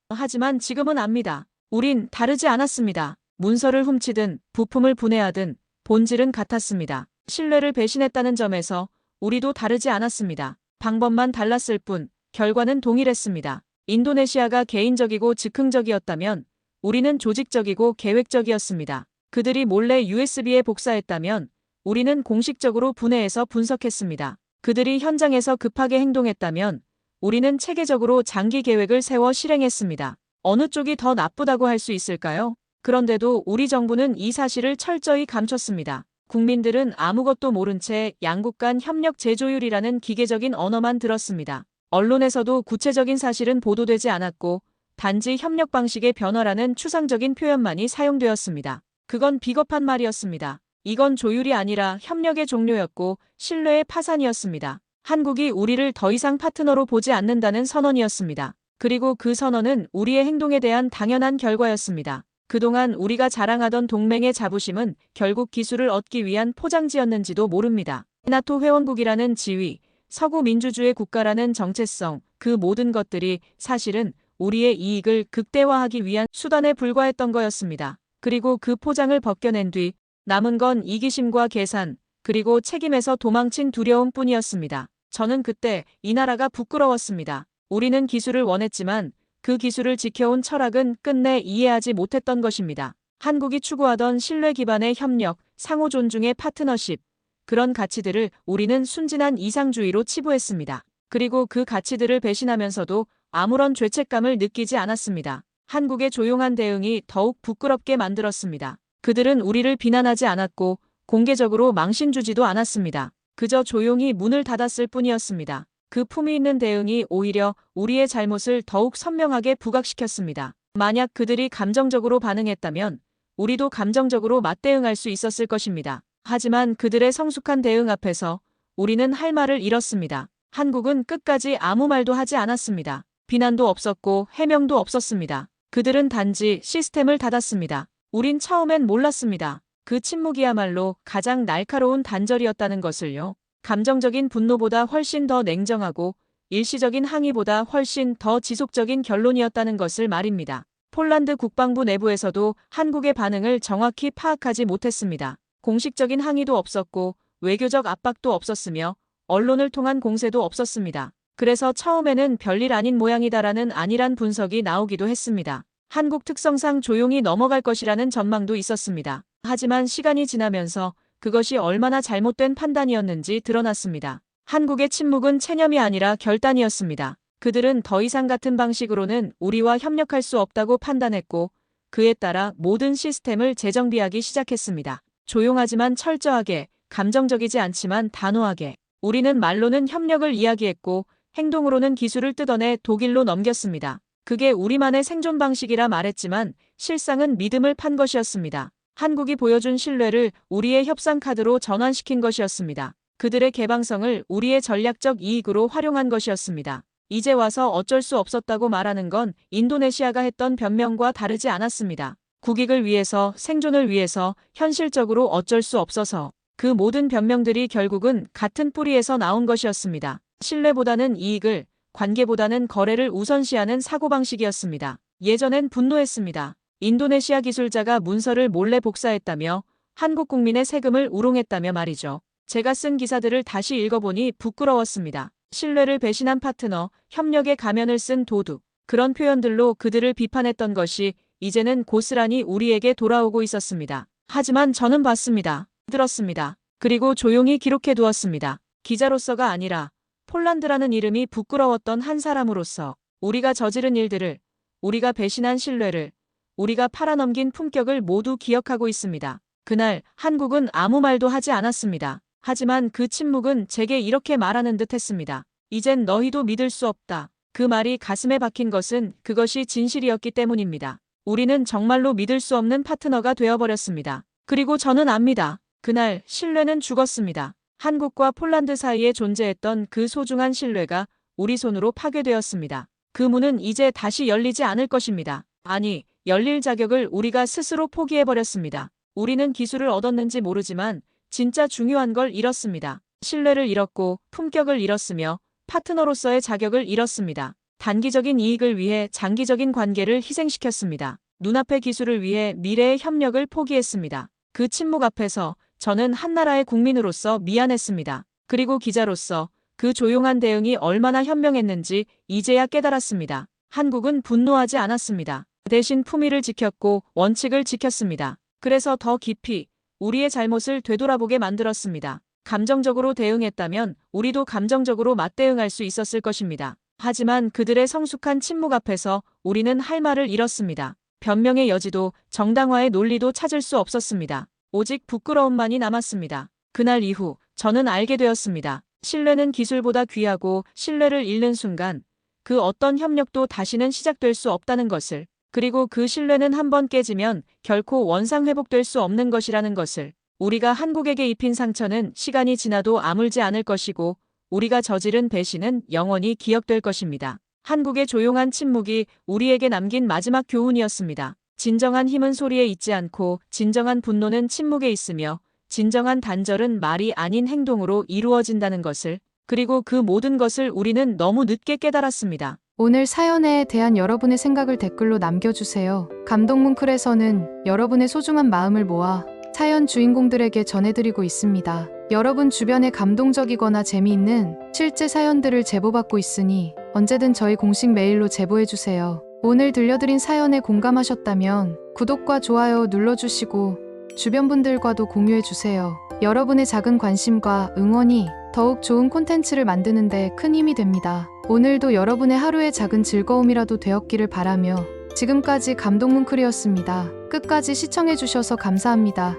S2: 하지만 지금은 압니다. 우린 다르지 않았습니다. 문서를 훔치든 부품을 분해하든 본질은 같았습니다. 신뢰를 배신했다는 점에서 우리도 다르지 않았습니다. 방법만 달랐을 뿐 결과는 동일했습니다. 인도네시아가 개인적이고 즉흥적이었다면 우리는 조직적이고 계획적이었습니다. 그들이 몰래 USB에 복사했다면 우리는 공식적으로 분해해서 분석했습니다. 그들이 현장에서 급하게 행동했다면 우리는 체계적으로 장기 계획을 세워 실행했습니다. 어느 쪽이 더 나쁘다고 할 수 있을까요? 그런데도 우리 정부는 이 사실을 철저히 감췄습니다. 국민들은 아무것도 모른 채 양국 간 협력 재조율이라는 기계적인 언어만 들었습니다. 언론에서도 구체적인 사실은 보도되지 않았고 단지 협력 방식의 변화라는 추상적인 표현만이 사용되었습니다. 그건 비겁한 말이었습니다. 이건 조율이 아니라 협력의 종료였고 신뢰의 파산이었습니다. 한국이 우리를 더 이상 파트너로 보지 않는다는 선언이었습니다. 그리고 그 선언은 우리의 행동에 대한 당연한 결과였습니다. 그동안 우리가 자랑하던 동맹의 자부심은 결국 기술을 얻기 위한 포장지였는지도 모릅니다. 나토 회원국이라는 지위, 서구 민주주의 국가라는 정체성, 그 모든 것들이 사실은 우리의 이익을 극대화하기 위한 수단에 불과했던 거였습니다. 그리고 그 포장을 벗겨낸 뒤 남은 건 이기심과 계산, 그리고 책임에서 도망친 두려움뿐이었습니다. 저는 그때 이 나라가 부끄러웠습니다. 우리는 기술을 원했지만 그 기술을 지켜온 철학은 끝내 이해하지 못했던 것입니다. 한국이 추구하던 신뢰 기반의 협력, 상호 존중의 파트너십, 그런 가치들을 우리는 순진한 이상주의로 치부했습니다. 그리고 그 가치들을 배신하면서도 아무런 죄책감을 느끼지 않았습니다. 한국의 조용한 대응이 더욱 부끄럽게 만들었습니다. 그들은 우리를 비난하지 않았고 공개적으로 망신 주지도 않았습니다. 그저 조용히 문을 닫았을 뿐이었습니다. 그 품위 있는 대응이 오히려 우리의 잘못을 더욱 선명하게 부각시켰습니다. 만약 그들이 감정적으로 반응했다면 우리도 감정적으로 맞대응할 수 있었을 것입니다. 하지만 그들의 성숙한 대응 앞에서 우리는 할 말을 잃었습니다. 한국은 끝까지 아무 말도 하지 않았습니다. 비난도 없었고 해명도 없었습니다. 그들은 단지 시스템을 닫았습니다. 우린 처음엔 몰랐습니다. 그 침묵이야말로 가장 날카로운 단절이었다는 것을요. 감정적인 분노보다 훨씬 더 냉정하고 일시적인 항의보다 훨씬 더 지속적인 결론이었다는 것을 말입니다. 폴란드 국방부 내부에서도 한국의 반응을 정확히 파악하지 못했습니다. 공식적인 항의도 없었고 외교적 압박도 없었으며 언론을 통한 공세도 없었습니다. 그래서 처음에는 별일 아닌 모양이다라는 안일한 분석이 나오기도 했습니다. 한국 특성상 조용히 넘어갈 것이라는 전망도 있었습니다. 하지만 시간이 지나면서 그것이 얼마나 잘못된 판단이었는지 드러났습니다. 한국의 침묵은 체념이 아니라 결단이었습니다. 그들은 더 이상 같은 방식으로는 우리와 협력할 수 없다고 판단했고 그에 따라 모든 시스템을 재정비하기 시작했습니다. 조용하지만 철저하게, 감정적이지 않지만 단호하게. 우리는 말로는 협력을 이야기했고 행동으로는 기술을 뜯어내 독일로 넘겼습니다. 그게 우리만의 생존 방식이라 말했지만 실상은 믿음을 판 것이었습니다. 한국이 보여준 신뢰를 우리의 협상 카드로 전환시킨 것이었습니다. 그들의 개방성을 우리의 전략적 이익으로 활용한 것이었습니다. 이제 와서 어쩔 수 없었다고 말하는 건 인도네시아가 했던 변명과 다르지 않았습니다. 국익을 위해서, 생존을 위해서, 현실적으로 어쩔 수 없어서. 그 모든 변명들이 결국은 같은 뿌리에서 나온 것이었습니다. 신뢰보다는 이익을, 관계보다는 거래를 우선시하는 사고방식이었습니다. 예전엔 분노했습니다. 인도네시아 기술자가 문서를 몰래 복사했다며 한국 국민의 세금을 우롱했다며 말이죠. 제가 쓴 기사들을 다시 읽어보니 부끄러웠습니다. 신뢰를 배신한 파트너, 협력의 가면을 쓴 도둑. 그런 표현들로 그들을 비판했던 것이 이제는 고스란히 우리에게 돌아오고 있었습니다. 하지만 저는 봤습니다. 들었습니다. 그리고 조용히 기록해두었습니다. 기자로서가 아니라 폴란드라는 이름이 부끄러웠던 한 사람으로서 우리가 저지른 일들을, 우리가 배신한 신뢰를, 우리가 팔아넘긴 품격을 모두 기억하고 있습니다. 그날 한국은 아무 말도 하지 않았습니다. 하지만 그 침묵은 제게 이렇게 말하는 듯 했습니다. 이젠 너희도 믿을 수 없다. 그 말이 가슴에 박힌 것은 그것이 진실이었기 때문입니다. 우리는 정말로 믿을 수 없는 파트너가 되어버렸습니다. 그리고 저는 압니다. 그날 신뢰는 죽었습니다. 한국과 폴란드 사이에 존재했던 그 소중한 신뢰가 우리 손으로 파괴되었습니다. 그 문은 이제 다시 열리지 않을 것입니다. 아니, 열릴 자격을 우리가 스스로 포기해버렸습니다. 우리는 기술을 얻었는지 모르지만 진짜 중요한 걸 잃었습니다. 신뢰를 잃었고 품격을 잃었으며 파트너로서의 자격을 잃었습니다. 단기적인 이익을 위해 장기적인 관계를 희생시켰습니다. 눈앞의 기술을 위해 미래의 협력을 포기했습니다. 그 침묵 앞에서 저는 한나라의 국민으로서 미안했습니다. 그리고 기자로서 그 조용한 대응이 얼마나 현명했는지 이제야 깨달았습니다. 한국은 분노하지 않았습니다. 대신 품위를 지켰고 원칙을 지켰습니다. 그래서 더 깊이 우리의 잘못을 되돌아보게 만들었습니다. 감정적으로 대응했다면 우리도 감정적으로 맞대응할 수 있었을 것입니다. 하지만 그들의 성숙한 침묵 앞에서 우리는 할 말을 잃었습니다. 변명의 여지도 정당화의 논리도 찾을 수 없었습니다. 오직 부끄러움만이 남았습니다. 그날 이후 저는 알게 되었습니다. 신뢰는 기술보다 귀하고 신뢰를 잃는 순간 그 어떤 협력도 다시는 시작될 수 없다는 것을, 그리고 그 신뢰는 한번 깨지면 결코 원상 회복될 수 없는 것이라는 것을, 우리가 한국에게 입힌 상처는 시간이 지나도 아물지 않을 것이고 우리가 저지른 배신은 영원히 기억될 것입니다. 한국의 조용한 침묵이 우리에게 남긴 마지막 교훈이었습니다. 진정한 힘은 소리에 있지 않고 진정한 분노는 침묵에 있으며 진정한 단절은 말이 아닌 행동으로 이루어진다는 것을, 그리고 그 모든 것을 우리는 너무 늦게 깨달았습니다.
S3: 오늘 사연에 대한 여러분의 생각을 댓글로 남겨주세요. 감동뭉클에서는 여러분의 소중한 마음을 모아 사연 주인공들에게 전해드리고 있습니다. 여러분 주변에 감동적이거나 재미있는 실제 사연들을 제보받고 있으니 언제든 저희 공식 메일로 제보해주세요. 오늘 들려드린 사연에 공감하셨다면 구독과 좋아요 눌러주시고 주변 분들과도 공유해주세요. 여러분의 작은 관심과 응원이 더욱 좋은 콘텐츠를 만드는 데 큰 힘이 됩니다. 오늘도 여러분의 하루의 작은 즐거움이라도 되었기를 바라며 지금까지 감동뭉클이었습니다. 끝까지 시청해주셔서 감사합니다.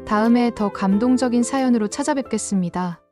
S3: 다음에 더 감동적인 사연으로 찾아뵙겠습니다.